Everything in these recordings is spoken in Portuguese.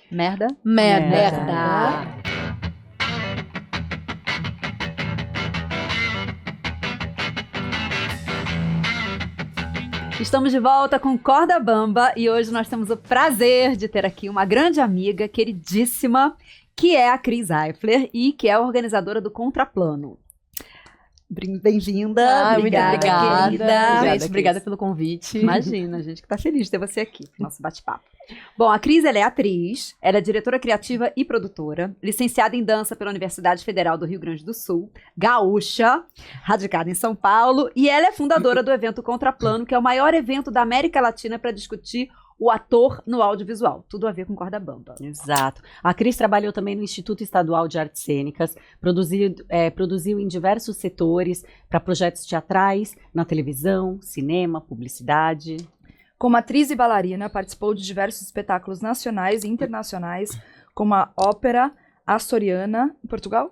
Merda? Merda. Estamos de volta com Corda Bamba e hoje nós temos o prazer de ter aqui uma grande amiga, queridíssima, que é a Cris Eifler e que é a organizadora do Contraplano. Bem-vinda, obrigada, muito obrigada, querida. gente, obrigada pelo convite. Imagina, a gente que tá feliz de ter você aqui, no nosso bate-papo. Bom, a Cris, ela é atriz, ela é diretora criativa e produtora, licenciada em dança pela Universidade Federal do Rio Grande do Sul, gaúcha, radicada em São Paulo, e ela é fundadora do evento Contraplano, que é o maior evento da América Latina para discutir o ator no audiovisual. Tudo a ver com Corda Bamba. Exato. A Cris trabalhou também no Instituto Estadual de Artes Cênicas, produziu em diversos setores para projetos teatrais, na televisão, cinema, publicidade. Como atriz e bailarina, participou de diversos espetáculos nacionais e internacionais, como a Ópera Açoriana, em Portugal.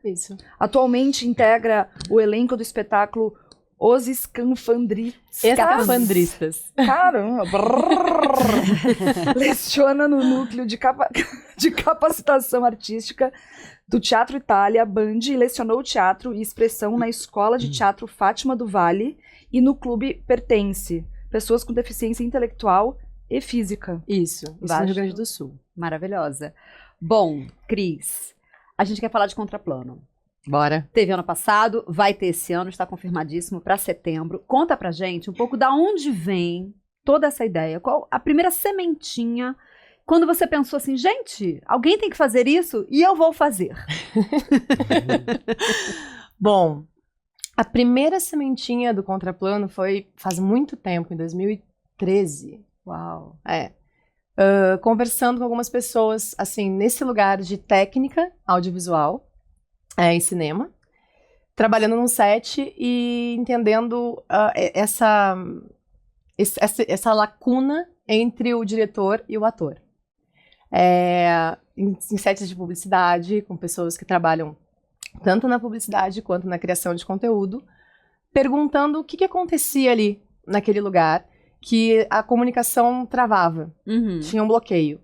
Isso. Atualmente integra o elenco do espetáculo Os Escafandristas. Escafandristas. Caramba! Leciona no núcleo de capacitação artística do Teatro Itália, Band, e lecionou teatro e expressão na Escola de Teatro Fátima do Vale e no Clube Pertence, pessoas com deficiência intelectual e física. Isso no Rio Grande do Sul. Maravilhosa. Bom, Cris, a gente quer falar de Contraplano. Bora. Teve ano passado, vai ter esse ano, está confirmadíssimo para setembro. Conta pra gente um pouco da onde vem toda essa ideia. Qual a primeira sementinha, quando você pensou assim, gente, alguém tem que fazer isso e eu vou fazer. Bom, a primeira sementinha do Contraplano foi faz muito tempo, em 2013. Uau. Conversando com algumas pessoas, assim, nesse lugar de técnica audiovisual, em cinema, trabalhando num set e entendendo essa lacuna entre o diretor e o ator. Em sets de publicidade, com pessoas que trabalham tanto na publicidade quanto na criação de conteúdo, perguntando o que acontecia ali naquele lugar, que a comunicação travava, tinha um bloqueio.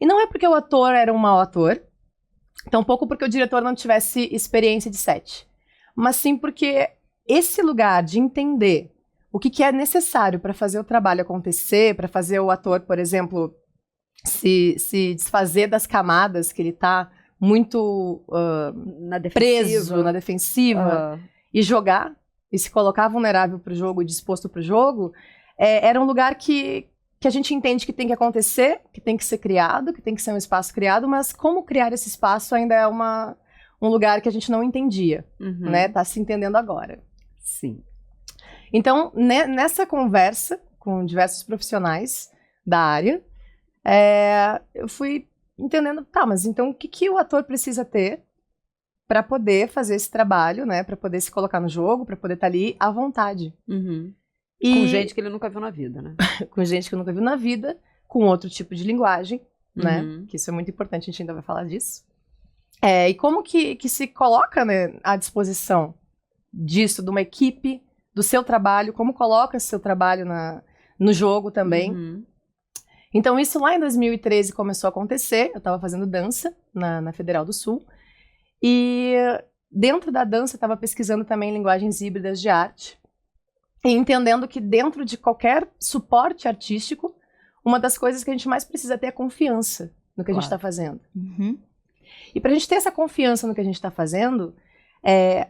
E não é porque o ator era um mau ator, tampouco porque o diretor não tivesse experiência de set, mas sim porque esse lugar de entender o que é necessário para fazer o trabalho acontecer, para fazer o ator, por exemplo, se desfazer das camadas que ele está muito preso na defensiva e jogar, e se colocar vulnerável para o jogo e disposto para o jogo, era um lugar que a gente entende que tem que acontecer, que tem que ser criado, que tem que ser um espaço criado, mas como criar esse espaço ainda é um lugar que a gente não entendia, né? Tá se entendendo agora. Sim. Então, nessa conversa com diversos profissionais da área, eu fui entendendo, tá, mas então o que o ator precisa ter para poder fazer esse trabalho, né? Para poder se colocar no jogo, para poder estar ali à vontade. Com gente que ele nunca viu na vida, né? Com gente que eu nunca viu na vida, com outro tipo de linguagem, né? Que isso é muito importante, a gente ainda vai falar disso. E como que se coloca, né, à disposição disso, de uma equipe, do seu trabalho, como coloca esse seu trabalho no jogo também. Então isso lá em 2013 começou a acontecer, eu estava fazendo dança na Federal do Sul, e dentro da dança eu estava pesquisando também linguagens híbridas de arte, e entendendo que dentro de qualquer suporte artístico, uma das coisas que a gente mais precisa ter é confiança no que a gente está fazendo. E para a gente ter essa confiança no que a gente está fazendo,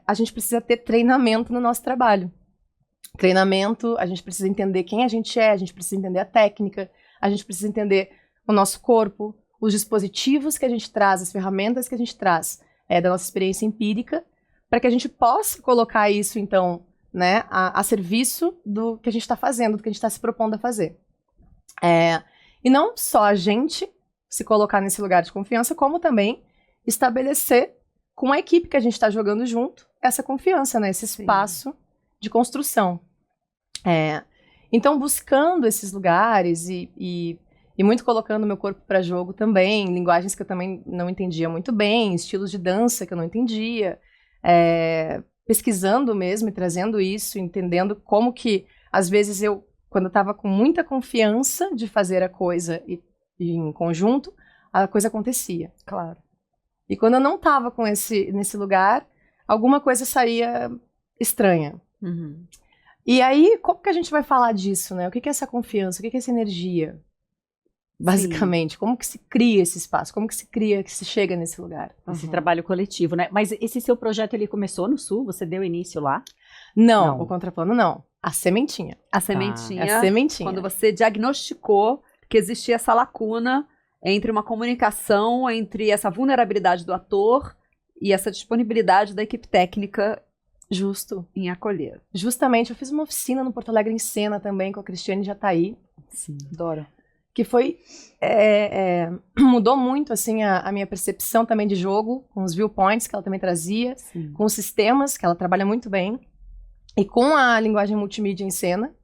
a gente precisa ter treinamento no nosso trabalho. Treinamento, a gente precisa entender quem a gente é, a gente precisa entender a técnica, a gente precisa entender o nosso corpo, os dispositivos que a gente traz, as ferramentas que a gente traz da nossa experiência empírica, para que a gente possa colocar isso, então, né, a serviço do que a gente está fazendo, do que a gente está se propondo a fazer. E não só a gente se colocar nesse lugar de confiança, como também estabelecer com a equipe que a gente está jogando junto essa confiança, né, esse espaço de construção. Então, buscando esses lugares e muito colocando meu corpo para jogo também, linguagens que eu também não entendia muito bem, estilos de dança que eu não entendia, pesquisando mesmo e trazendo isso, entendendo como que, às vezes, quando eu estava com muita confiança de fazer a coisa em conjunto, a coisa acontecia. Claro. E quando eu não estava nesse lugar, alguma coisa saía estranha. Uhum. E aí, como que a gente vai falar disso, né? O que é essa confiança? O que é essa energia? Basicamente, como que se cria esse espaço? Como que se cria, que se chega nesse lugar? Esse trabalho coletivo, né? Mas esse seu projeto, ele começou no Sul? Você deu início lá? Não, o contraplano não. A sementinha. A sementinha, A sementinha. quando você diagnosticou que existia essa lacuna entre uma comunicação, entre essa vulnerabilidade do ator e essa disponibilidade da equipe técnica Justo. em acolher. Justamente, eu fiz uma oficina no Porto Alegre em Cena também com a Cristiane Jataí, Sim. Adoro. que foi... mudou muito, assim, a minha percepção também de jogo, com os viewpoints que ela também trazia, Sim. com os sistemas, que ela trabalha muito bem, e com a linguagem multimídia em cena.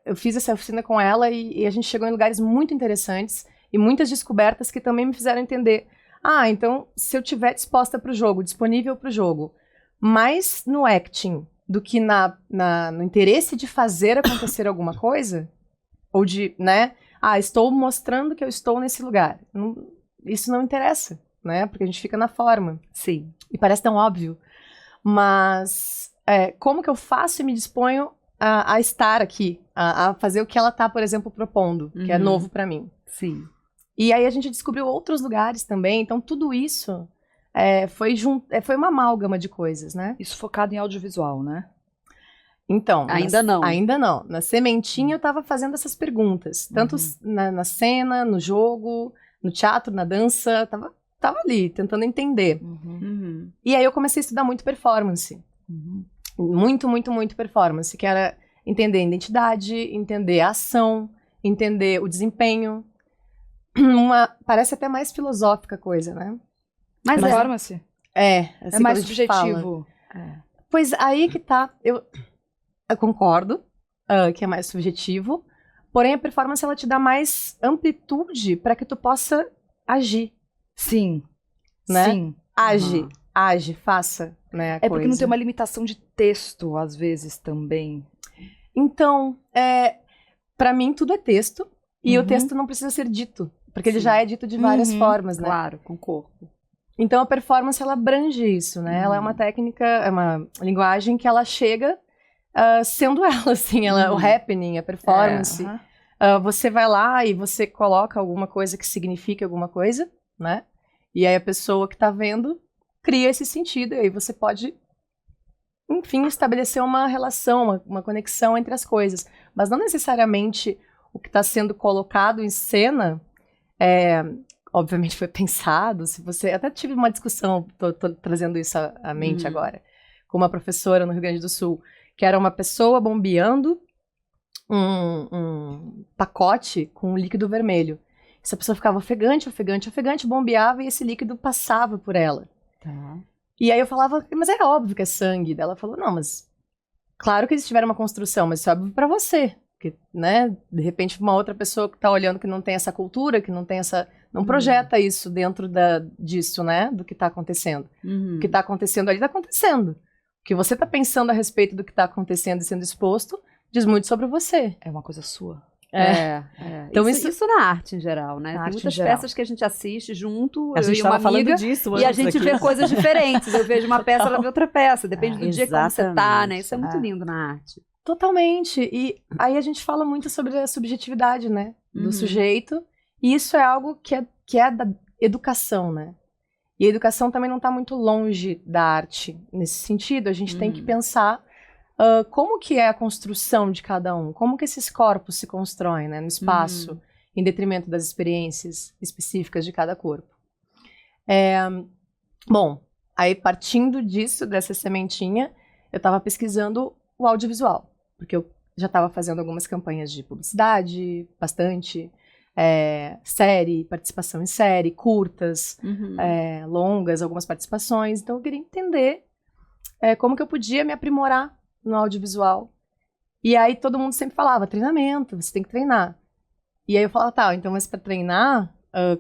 Eu fiz essa oficina com ela e a gente chegou em lugares muito interessantes e muitas descobertas que também me fizeram entender. Então, se eu estiver disposta para o jogo, disponível para o jogo, mais no acting do que no interesse de fazer acontecer alguma coisa, ou de, né, estou mostrando que eu estou nesse lugar. Isso não interessa, né, porque a gente fica na forma. Sim. E parece tão óbvio. Mas como que eu faço e me disponho a estar aqui, a fazer o que ela está, por exemplo, propondo, que é novo para mim. Sim. E aí a gente descobriu outros lugares também, então tudo isso foi uma amálgama de coisas, né? Isso focado em audiovisual, né? Então, Ainda não. Ainda não. Na sementinha eu estava fazendo essas perguntas, tanto na cena, no jogo, no teatro, na dança, tava ali, tentando entender. Uhum. E aí eu comecei a estudar muito performance. Muito, muito, muito performance, que era entender a identidade, entender a ação, entender o desempenho. Parece até mais filosófica a coisa, né? Mas Performance? Assim É mais quando a gente fala. subjetivo. Pois aí que tá. Eu concordo que é mais subjetivo, porém a performance ela te dá mais amplitude para que tu possa agir. Sim. Né? Sim. Age, faça, né, a É porque não coisa. tem uma limitação de texto, às vezes, também. Então, para mim tudo é texto, e o texto não precisa ser dito, porque ele já é dito de várias formas, né? Claro, com o corpo. Então a performance ela abrange isso, né? Ela é uma técnica, é uma linguagem que ela chega sendo ela, assim, o happening, a performance. Você vai lá e você coloca alguma coisa que signifique alguma coisa, né? E aí a pessoa que tá vendo cria esse sentido, e aí você pode, enfim, estabelecer uma relação, uma conexão entre as coisas. Mas não necessariamente o que está sendo colocado em cena, obviamente foi pensado. Se você até tive uma discussão, tô trazendo isso à mente agora, com uma professora no Rio Grande do Sul, que era uma pessoa bombeando um pacote com um líquido vermelho. Essa pessoa ficava ofegante, bombeava e esse líquido passava por ela. Tá. E aí eu falava, mas é óbvio que é sangue. Daí ela falou, não, mas claro que eles tiveram uma construção, mas isso é óbvio pra você. Porque, né, de repente uma outra pessoa que tá olhando que não tem essa cultura, que não tem não projeta isso dentro disso, né, do que tá acontecendo. O que tá acontecendo ali tá acontecendo. O que você tá pensando a respeito do que tá acontecendo e sendo exposto diz muito sobre você. É uma coisa sua. Então isso na arte em geral, né? Tem muitas peças que a gente assiste junto, a gente eu e uma amiga, disso e a gente vê coisas diferentes. Eu vejo uma peça, ela vê outra peça. Depende do dia como você tá, né? Isso é muito lindo na arte. Totalmente. E aí a gente fala muito sobre a subjetividade, né? Do sujeito. E isso é algo que é da educação, né? E a educação também não está muito longe da arte. Nesse sentido, a gente tem que pensar como que é a construção de cada um, como que esses corpos se constroem, né, no espaço, em detrimento das experiências específicas de cada corpo. Bom, aí partindo disso, dessa sementinha, eu estava pesquisando o audiovisual, porque eu já estava fazendo algumas campanhas de publicidade, bastante, participação em série, curtas, longas, algumas participações, então eu queria entender como que eu podia me aprimorar no audiovisual. E aí todo mundo sempre falava, treinamento, você tem que treinar. E aí eu falava, tá, então mas pra treinar,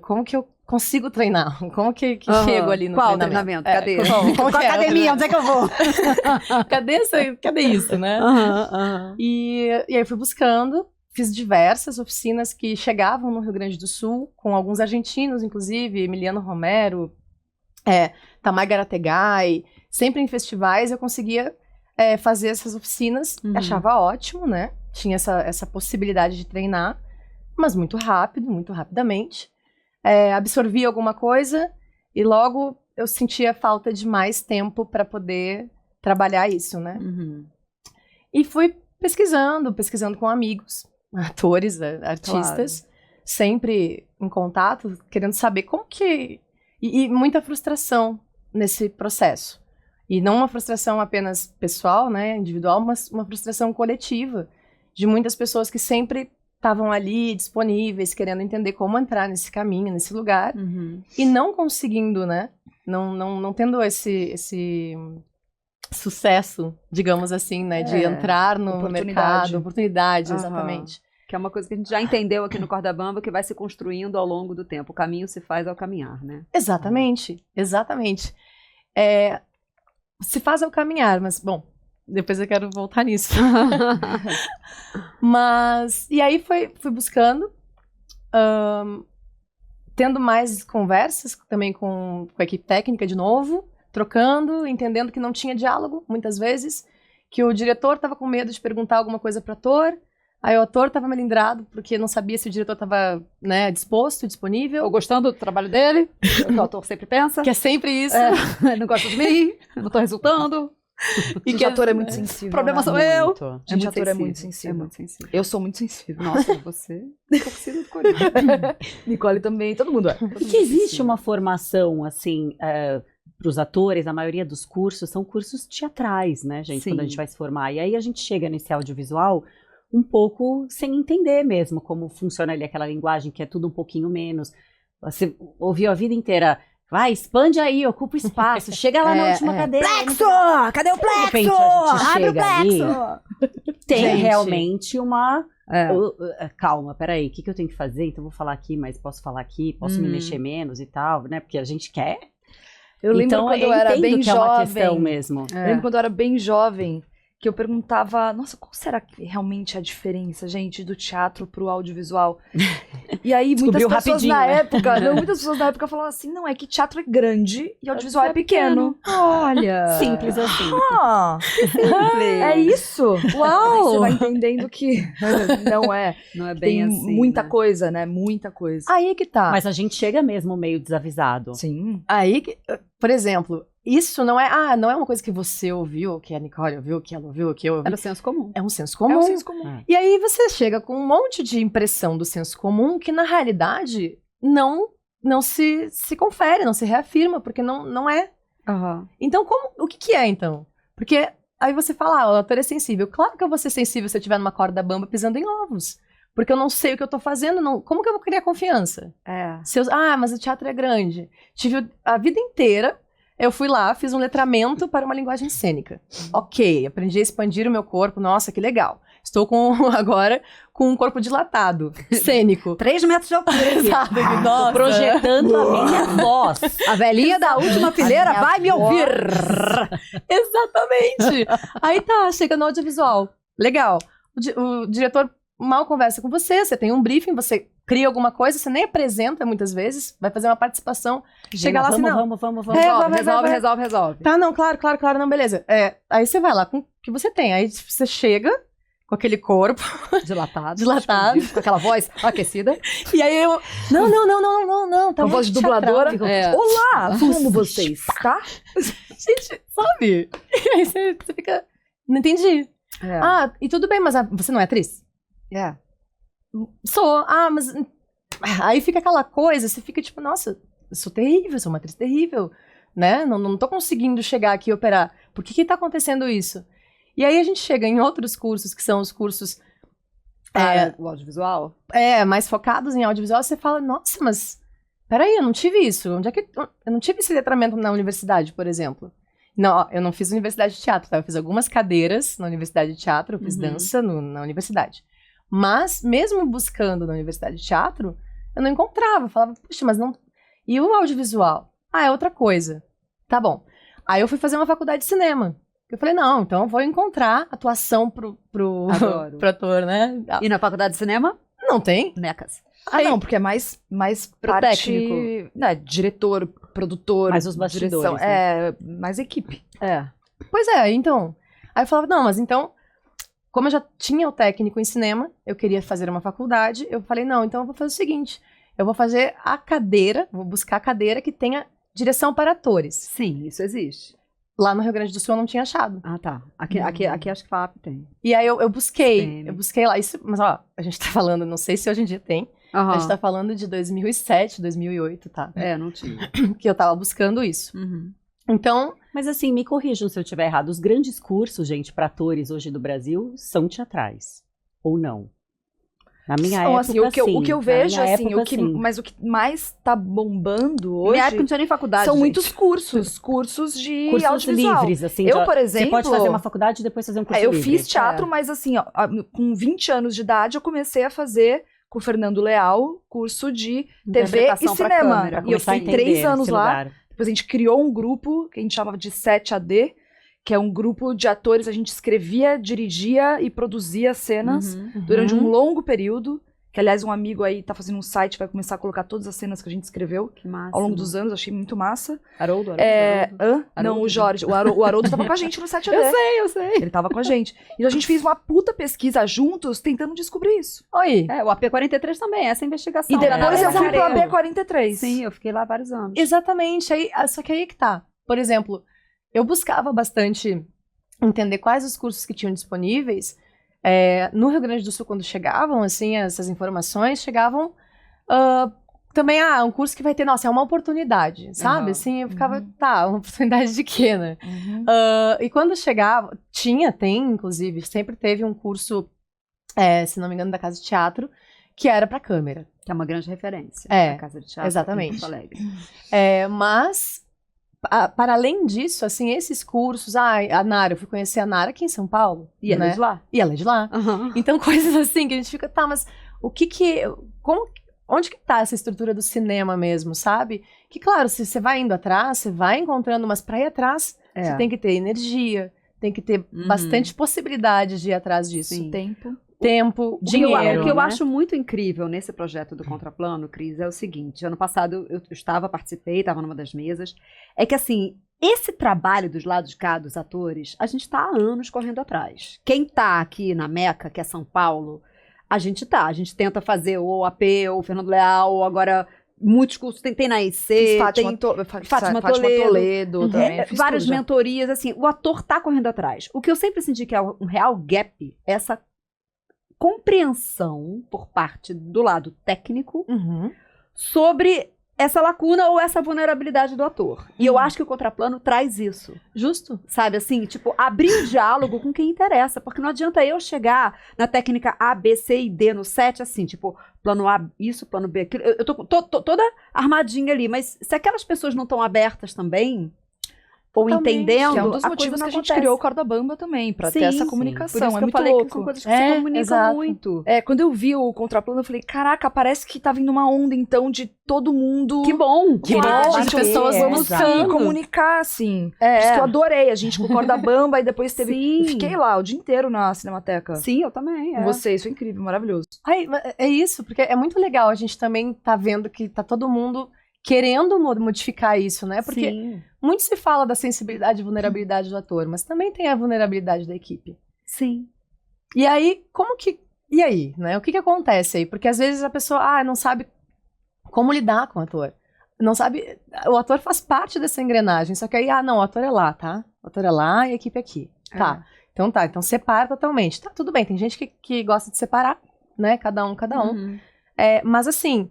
como que eu consigo treinar? Como que chego ali no treinamento? Cadê? Qual academia? Onde é que eu vou? Cadê isso, né? E aí eu fui buscando, fiz diversas oficinas que chegavam no Rio Grande do Sul, com alguns argentinos, inclusive, Emiliano Romero, Tamay Garategai, sempre em festivais eu conseguia fazer essas oficinas, achava ótimo, né? Tinha essa possibilidade de treinar, mas muito rápido, muito rapidamente. Absorvia alguma coisa e logo eu sentia falta de mais tempo para poder trabalhar isso, né? E fui pesquisando com amigos, atores, artistas, sempre em contato, querendo saber como que... E muita frustração nesse processo. E não uma frustração apenas pessoal, né, individual, mas uma frustração coletiva, de muitas pessoas que sempre estavam ali, disponíveis, querendo entender como entrar nesse caminho, nesse lugar, e não conseguindo, né, não tendo esse sucesso, digamos assim, né, de entrar no mercado, oportunidade, exatamente. Que é uma coisa que a gente já entendeu aqui no Corda Bamba, que vai se construindo ao longo do tempo. O caminho se faz ao caminhar, né? Exatamente. Se faz ao caminhar, mas, bom, depois eu quero voltar nisso. E aí fui buscando, tendo mais conversas também com a equipe técnica de novo, trocando, entendendo que não tinha diálogo, muitas vezes, que o diretor estava com medo de perguntar alguma coisa para o ator, aí o ator estava melindrado, porque não sabia se o diretor estava, né, disposto, disponível. Ou gostando do trabalho dele, o que o ator sempre pensa. Que é sempre isso. Não gosta de mim, não tô resultando. E que ator é muito sensível. O problema né? sou eu. Gente, ator é muito sensível. É muito sensível. Eu sou muito sensível. Nossa, você torcida do Corinthians. Nicole também, todo mundo é. E que existe uma formação, assim, para os atores, a maioria dos cursos são cursos teatrais, né, gente? Sim. Quando a gente vai se formar. E aí a gente chega nesse audiovisual um pouco sem entender mesmo como funciona ali aquela linguagem, que é tudo um pouquinho menos. Você ouviu a vida inteira, vai, expande aí, ocupa o espaço, chega lá na última cadeira. Plexo! Cadê o De repente plexo? a gente Abre o chega ali, plexo! tem Gente. realmente uma... calma, peraí, o que eu tenho que fazer? Então eu vou falar aqui, mas posso falar aqui, posso me mexer menos e tal, né? Porque a gente quer. Eu lembro Então, quando eu era entendo bem que é uma questão jovem. mesmo. Eu lembro quando eu era bem jovem, que eu perguntava, nossa, qual será que realmente é a diferença, gente, do teatro pro audiovisual? E aí muitas Descobriu pessoas rapidinho, na né? época, muitas pessoas na época falavam assim, não, é que teatro é grande e audiovisual é pequeno. Olha. Simples assim. Ah, é isso? Aí você vai entendendo que não é. Não é bem Tem assim. muita né? coisa, né? Muita coisa. Aí que tá. Mas a gente chega mesmo meio desavisado. Sim. Aí, por exemplo, isso não é uma coisa que você ouviu, que a Nicole ouviu, que ela ouviu, que eu ouvi. Era o senso comum. É um senso É comum. o senso comum. E aí você chega com um monte de impressão do senso comum que, na realidade, não se confere, não se reafirma, porque não é. Então, o que é, então? Porque aí você fala, o ator é sensível. Claro que eu vou ser sensível se eu estiver numa corda bamba pisando em ovos. Porque eu não sei o que eu tô fazendo, como que eu vou criar confiança? Mas o teatro é grande. Tive a vida inteira, eu fui lá, fiz um letramento para uma linguagem cênica. Ok, aprendi a expandir o meu corpo, nossa, que legal. Estou agora com um corpo dilatado, cênico. 3 metros de altura. Exato, nossa. Projetando a minha voz. A velhinha da última fileira vai me ouvir. Exatamente. Aí tá, chega no audiovisual. Legal. O diretor mal conversa com você, você tem um briefing, você cria alguma coisa, você nem apresenta muitas vezes, vai fazer uma participação, chega lá assim, não. Vamos. Resolve. Tá, não, claro, não, beleza. Aí você vai lá com o que você tem, aí você chega com aquele corpo Dilatado. Dilatado. Com aquela voz aquecida. e aí eu, não, tá Com voz de dubladora. Olá, como vocês, tá? Gente, sabe? E aí você fica, não entendi. E tudo bem, mas você não é atriz? Sou. Mas... Aí fica aquela coisa, você fica tipo, nossa, eu sou terrível, sou uma atriz terrível, né? Não tô conseguindo chegar aqui e operar. Por que tá acontecendo isso? E aí a gente chega em outros cursos, que são os cursos... o audiovisual? Mais focados em audiovisual, você fala, nossa, mas... Peraí, eu não tive isso. Onde é que... Eu não tive esse letramento na universidade, por exemplo. Não, eu não fiz universidade de teatro, tá? Eu fiz algumas cadeiras na universidade de teatro, eu fiz dança na universidade. Mas, mesmo buscando na universidade de teatro, eu não encontrava. Eu falava, puxa, mas não... E o audiovisual? É outra coisa. Tá bom. Aí eu fui fazer uma faculdade de cinema. Eu falei, não, então eu vou encontrar atuação pro Adoro. pro ator, né? E na faculdade de cinema? Não tem. Necas. Ah, não, porque é mais Pro parte... técnico. Né, diretor, produtor, Mais os bastidores, direção. né? É, mais equipe. É. Pois é, então. Aí eu falava, não, mas então, como eu já tinha o técnico em cinema, eu queria fazer uma faculdade, eu falei, não, então eu vou fazer o seguinte, eu vou fazer a cadeira, vou buscar a cadeira que tenha direção para atores. Sim, isso existe. Lá no Rio Grande do Sul eu não tinha achado. Ah, tá. Aqui acho que FAP tem. E aí eu busquei, Tem. eu busquei lá, isso, mas ó, a gente tá falando, não sei se hoje em dia tem, a gente tá falando de 2007, 2008, tá? É, não tinha. Que eu tava buscando isso. Uhum. Então, Mas assim, me corrijam se eu estiver errado. Os grandes cursos, gente, para atores hoje do Brasil são teatrais. Ou não? Na minha Então, época, assim, o que eu Na vejo, minha assim, época, sim. mas o que mais tá bombando Na hoje minha época não tinha nem faculdade, são gente. muitos cursos de Cursos audiovisual. livres, assim. Eu, por exemplo, Você pode fazer uma faculdade e depois fazer um curso eu livre. fiz teatro, mas assim, ó, com 20 anos de idade, eu comecei a fazer com o Fernando Leal curso de TV e Interpretação pra cinema. câmera, E eu Começar a fiquei entender 3 anos esse lá. lugar. Depois a gente criou um grupo que a gente chamava de 7AD, que é um grupo de atores, a gente escrevia, dirigia e produzia cenas Uhum. durante um longo período. Que, aliás, um amigo aí tá fazendo um site, vai começar a colocar todas as cenas que a gente escreveu Que massa. ao longo dos anos, achei muito massa. Haroldo? Hã? Haroldo? Não, o Jorge. O Haroldo tava com a gente no 7AD. Eu sei. Ele tava com a gente. E a gente fez uma puta pesquisa juntos, tentando descobrir isso. oi. É, o AP43 também, essa investigação. E depois né? eu fui pro Área. AB43. Sim, eu fiquei lá vários anos. Exatamente, só que aí que tá. Por exemplo, eu buscava bastante entender quais os cursos que tinham disponíveis. No Rio Grande do Sul, quando chegavam, assim, essas informações, chegavam também, um curso que vai ter, nossa, é uma oportunidade, sabe? Aham. Assim, eu ficava, tá, uma oportunidade de quê, né? Uhum. E quando chegava, tem, inclusive, sempre teve um curso, se não me engano, da Casa de Teatro, que era pra câmera. Que é uma grande referência. É, a Casa de Teatro exatamente. em Porto Alegre. Mas, para além disso, assim, esses cursos, a Nara, eu fui conhecer a Nara aqui em São Paulo. E ela né? é de lá. E ela é de lá. Aham. Então, coisas assim que a gente fica, tá, mas onde que tá essa estrutura do cinema mesmo, sabe? Que, claro, se você vai indo atrás, você vai encontrando, mas pra ir atrás, É. você tem que ter energia, tem que ter Uhum. bastante possibilidades de ir atrás disso. Sim. Tempo. Tempo, O que eu dinheiro, né? acho muito incrível nesse projeto do Contraplano, Cris, é o seguinte: ano passado eu participei, estava numa das mesas. É que assim, esse trabalho dos lados de cá, dos atores, a gente está há anos correndo atrás. Quem tá aqui na Meca, que é São Paulo, a gente tenta fazer o AP, ou o Fernando Leal, ou agora muitos cursos, tem na IC, Fiz Fátima tem Fátima Toledo. Toledo também. Fiz várias tudo já. mentorias, assim, o ator tá correndo atrás. O que eu sempre senti que é um real gap, é essa compreensão por parte do lado técnico Uhum. sobre essa lacuna ou essa vulnerabilidade do ator. E eu acho que o Contraplano traz isso. Justo. Sabe, assim, tipo, abrir o diálogo com quem interessa, porque não adianta eu chegar na técnica A, B, C e D no set, assim, tipo, plano A, isso, plano B, aquilo. Eu tô toda armadinha ali, mas se aquelas pessoas não estão abertas também, ou Totalmente. entendendo, Que é um dos a motivos coisa que a não gente acontece. criou o Corda Bamba também, pra ter Sim, essa sim. comunicação. Por isso É que eu muito falei louco. que são coisas que É, se comunicam exato. muito. Quando eu vi o Contraplano, eu falei, caraca, parece que tá vindo uma onda, então, de todo mundo... Que bom! Que Claro, bom, gente, de pessoas vamos exato. sim, comunicar, assim. Por É. isso que eu adorei. A gente com o Corda Bamba, e depois teve... Sim. Eu fiquei lá o dia inteiro na Cinemateca. Sim, eu também. Com você, isso é incrível, maravilhoso. É isso, porque é muito legal a gente também tá vendo que tá todo mundo querendo modificar isso, né? Porque Sim. muito se fala da sensibilidade e vulnerabilidade do ator, mas também tem a vulnerabilidade da equipe. Sim. E aí, e aí, né? O que acontece aí? Porque às vezes a pessoa, não sabe como lidar com o ator. Não sabe, o ator faz parte dessa engrenagem, só que aí, não, o ator é lá, tá? O ator é lá e a equipe é aqui. Tá. Então separa totalmente. Tá, tudo bem, tem gente que gosta de separar, né? Cada um. Uhum. Mas assim,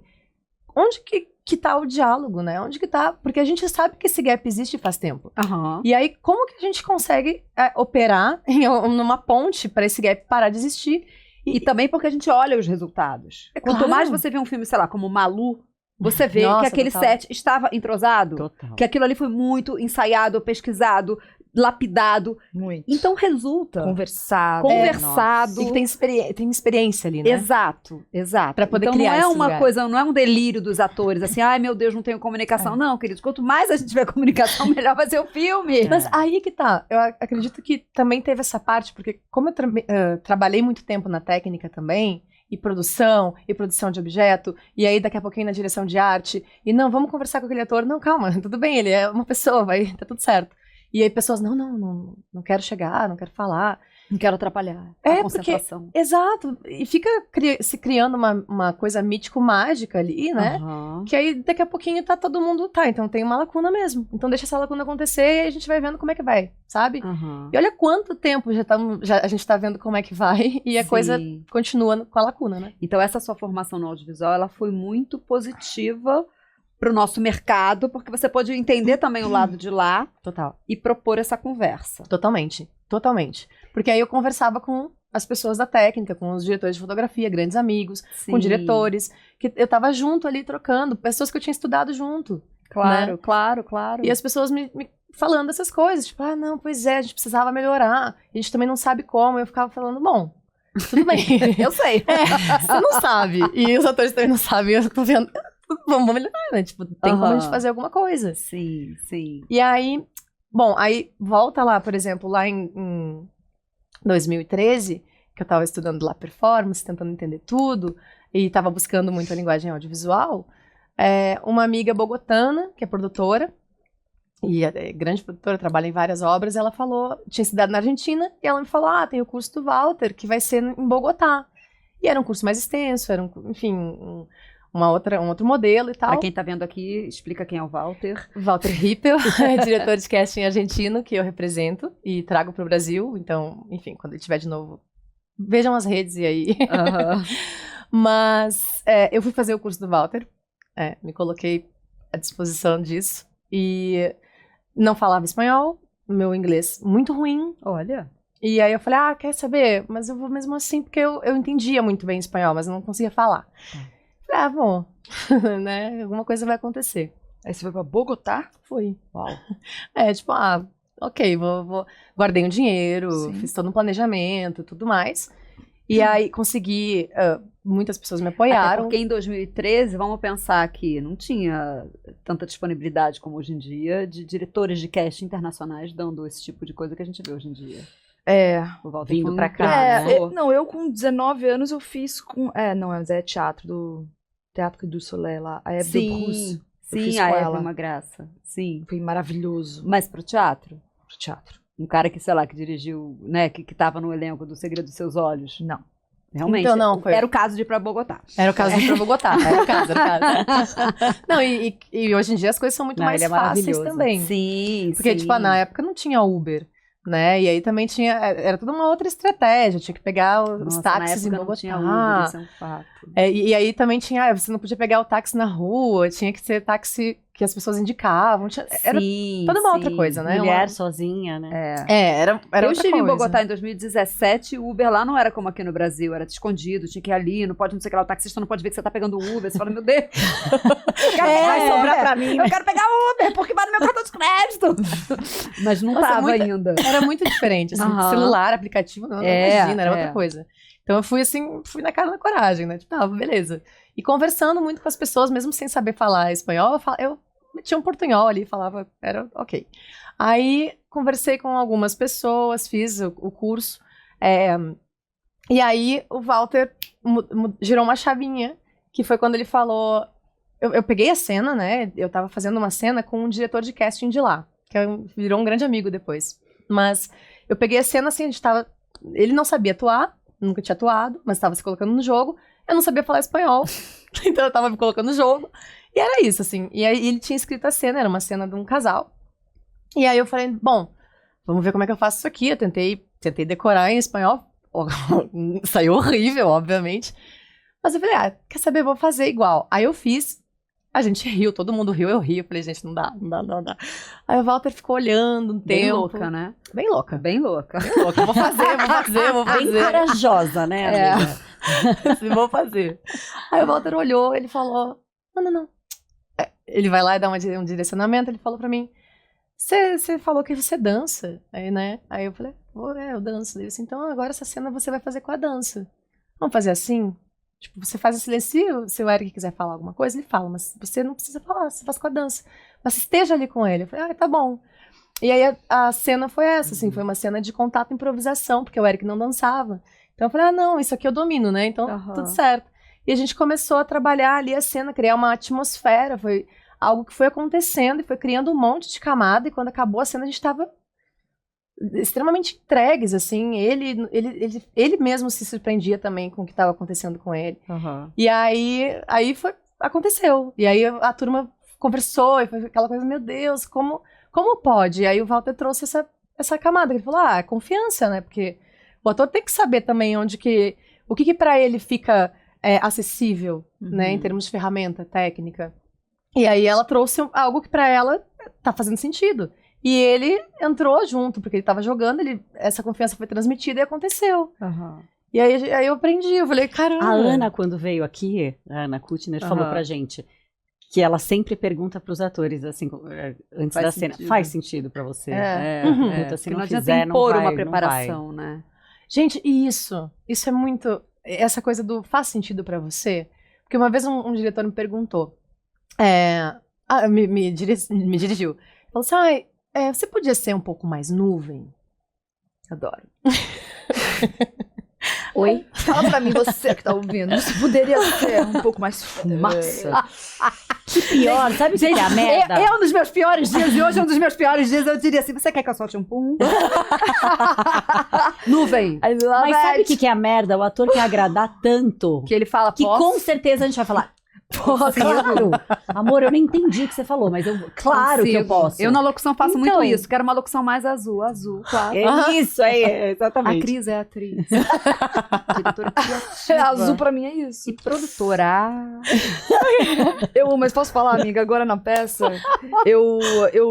onde que tá o diálogo, né? Onde que tá? Porque a gente sabe que esse gap existe faz tempo. Aham. E aí, como que a gente consegue operar numa ponte para esse gap parar de existir? E também porque a gente olha os resultados. Quanto claro. mais você vê um filme, sei lá, como Malu, você vê Nossa, que aquele total. set estava entrosado, Total. que aquilo ali foi muito ensaiado, pesquisado, lapidado. Muito. Então resulta. Conversado. Conversado. E que tem experiência ali, né? Exato, exato. Pra poder então criar não é esse uma lugar. coisa, não é um delírio dos atores, assim, ai meu Deus, não tenho comunicação. Não, querido, quanto mais a gente tiver comunicação, melhor vai ser o filme. Mas aí que tá. Eu acredito que também teve essa parte, porque como eu trabalhei muito tempo na técnica também, e produção de objeto, e aí daqui a pouquinho na direção de arte, e não, vamos conversar com aquele ator. Não, calma, tudo bem, ele é uma pessoa, tá tudo certo. E aí pessoas, não quero chegar, não quero falar. Não quero atrapalhar É, a concentração. Exato. E fica se criando uma coisa mítico-mágica ali, né? Aham. Que aí daqui a pouquinho tá todo mundo, então tem uma lacuna mesmo. Então deixa essa lacuna acontecer e a gente vai vendo como é que vai, sabe? Aham. E olha quanto tempo já a gente tá vendo como é que vai e a coisa Sim. continua com a lacuna, né? Então essa sua formação no audiovisual, ela foi muito positiva para o nosso mercado, porque você pode entender também o lado de lá Total. e propor essa conversa. Totalmente. Porque aí eu conversava com as pessoas da técnica, com os diretores de fotografia, grandes amigos, com Sim. diretores, que eu tava junto ali trocando, pessoas que eu tinha estudado junto. Claro, né? claro, claro. E as pessoas me falando essas coisas, tipo, não, pois é, a gente precisava melhorar, a gente também não sabe como. Eu ficava falando, bom, tudo bem. Eu sei. Você não sabe. E os atores também não sabem, eu tô vendo. Vamos melhorar, né? Tipo, tem como a gente fazer alguma coisa. Sim, sim. E aí, bom, aí volta lá, por exemplo, lá em 2013, que eu tava estudando lá performance, tentando entender tudo, e tava buscando muito a linguagem audiovisual, uma amiga bogotana, que é produtora, e é grande produtora, trabalha em várias obras, ela falou, tinha estudado na Argentina, e ela me falou, tem o curso do Walter, que vai ser em Bogotá. E era um curso mais extenso, era enfim, um outro modelo e tal. Pra quem tá vendo aqui, explica quem é o Walter. Walter Rippel, diretor de casting argentino, que eu represento e trago pro Brasil. Então, enfim, quando ele estiver de novo, vejam as redes e aí. Aham. Mas eu fui fazer o curso do Walter, me coloquei à disposição disso e não falava espanhol, meu inglês muito ruim. Olha. E aí eu falei, quer saber? Mas eu vou mesmo assim, porque eu entendia muito bem espanhol, mas eu não conseguia falar. Falei, bom, né, alguma coisa vai acontecer. Aí você foi pra Bogotá? Fui. Uau. Tipo, ok, guardei um dinheiro, Sim. fiz todo um planejamento e tudo mais. E aí consegui, muitas pessoas me apoiaram. Até porque em 2013, vamos pensar que não tinha tanta disponibilidade como hoje em dia de diretores de casting internacionais dando esse tipo de coisa que a gente vê hoje em dia. O Walter Vindo foi um pra cá, precursor. Eu com 19 anos eu fiz com... mas é teatro do Teatro du Soleil lá. A Hebe de Bruce. Eu fiz Sim, com a Hebe ela. é uma graça. Sim. Foi maravilhoso Mas pro teatro? pro teatro. Um cara que, sei lá, que dirigiu, né, que tava no elenco do Segredo dos Seus Olhos. Não. Realmente. Então, não, foi- Era o caso de ir pra Bogotá. Era o caso de ir pra Bogotá, era o caso. Não, e hoje em dia as coisas são muito Não, mais ele é fáceis maravilhoso. também. Sim, Porque, tipo, na época não tinha Uber, né? E aí também era toda uma outra estratégia, tinha que pegar os Nossa, táxis em na época Bogotá. não tinha Uber, isso é um fato. E aí também tinha, você não podia pegar o táxi na rua, tinha que ser táxi que as pessoas indicavam. Era Sim, toda uma outra sim. coisa, né? Mulher sozinha, né? Era Eu outra estive em coisa. Bogotá em 2017 e o Uber lá não era como aqui no Brasil, era escondido, tinha que ir ali, não pode, não sei o que lá, o taxista não pode ver que você tá pegando o Uber, você fala, meu Deus, eu quero Vai sobrar pra mim, eu quero pegar o Uber, porque vai no meu cartão de crédito. Mas não Nossa, tava muita- ainda. Era muito diferente, assim, Aham. celular, aplicativo, não É, imagina, era é. outra coisa. Então eu fui assim, fui na cara da coragem, né? Tipo, beleza. E conversando muito com as pessoas, mesmo sem saber falar espanhol, eu metia um portunhol ali, falava, era ok. Aí conversei com algumas pessoas, fiz o curso, e aí o Walter girou uma chavinha, que foi quando ele falou, eu peguei a cena, né? Eu tava fazendo uma cena com um diretor de casting de lá, que virou um grande amigo depois. Mas eu peguei a cena assim, ele não sabia atuar, nunca tinha atuado, mas estava se colocando no jogo. Eu não sabia falar espanhol, então eu tava me colocando no jogo. E era isso, assim. E aí ele tinha escrito a cena, era uma cena de um casal. E aí eu falei, bom, vamos ver como é que eu faço isso aqui. Eu tentei decorar em espanhol. Saiu horrível, obviamente. Mas eu falei, quer saber, vou fazer igual. Aí eu fiz. A gente riu, todo mundo riu, eu ri. Eu falei, gente, não dá. Aí o Walter ficou olhando um Bem tempo. louca, né? Bem louca. Bem louca. Louca. Vou fazer. Bem corajosa, né, amiga? Vou fazer. Aí o Walter olhou, ele falou, não. Ele vai lá e dá um direcionamento, ele falou pra mim, você falou que você dança, aí, né? Aí eu falei, eu danço. Ele disse, então agora essa cena você vai fazer com a dança. Vamos fazer assim? Tipo, você faz em silêncio, se o Eric quiser falar alguma coisa, ele fala, mas você não precisa falar, você faz com a dança. Mas esteja ali com ele. Eu falei, tá bom. E aí a cena foi essa, assim, foi uma cena de contato e improvisação, porque o Eric não dançava. Então eu falei, não, isso aqui eu domino, né? Então, tudo certo. E a gente começou a trabalhar ali a cena, criar uma atmosfera, foi algo que foi acontecendo e foi criando um monte de camada, e quando acabou a cena a gente estava extremamente entregues, assim, ele mesmo se surpreendia também com o que estava acontecendo com ele. E aí aconteceu. E aí a turma conversou, e foi aquela coisa, meu Deus, como pode? E aí o Walter trouxe essa camada, ele falou, é confiança, né? Porque o ator tem que saber também o que pra ele fica acessível, né, em termos de ferramenta, técnica. E aí ela trouxe algo que pra ela tá fazendo sentido. E ele entrou junto, porque ele tava jogando, essa confiança foi transmitida e aconteceu. E aí eu aprendi, eu falei, caramba. A Ana, quando veio aqui, a Ana Kutner, falou pra gente que ela sempre pergunta pros atores, assim, antes da cena, faz sentido pra você? Se não fizer, não vai, uma preparação, né? Gente, isso é muito, essa coisa do faz sentido pra você, porque uma vez um diretor me perguntou, me dirigiu, falou assim, você podia ser um pouco mais nuvem? Adoro. Oi? Fala pra mim, você que tá ouvindo. Você poderia ser um pouco mais fumaça. Que pior, sabe o que é a merda? É um dos meus piores dias, e hoje é um dos meus piores dias. Eu diria assim, você quer que eu solte um pum? Nuvem. Mas sabe o que é a merda? O ator quer agradar tanto. Que ele fala, que com certeza a gente vai falar, claro. Amor, eu nem entendi o que você falou, mas claro que eu posso. Eu na locução faço muito isso. Quero uma locução mais azul, claro. Isso, exatamente. A Cris é atriz. Diretora criativa. Azul pra mim é isso. E produtora. Eu, mas posso falar, amiga, agora na peça, eu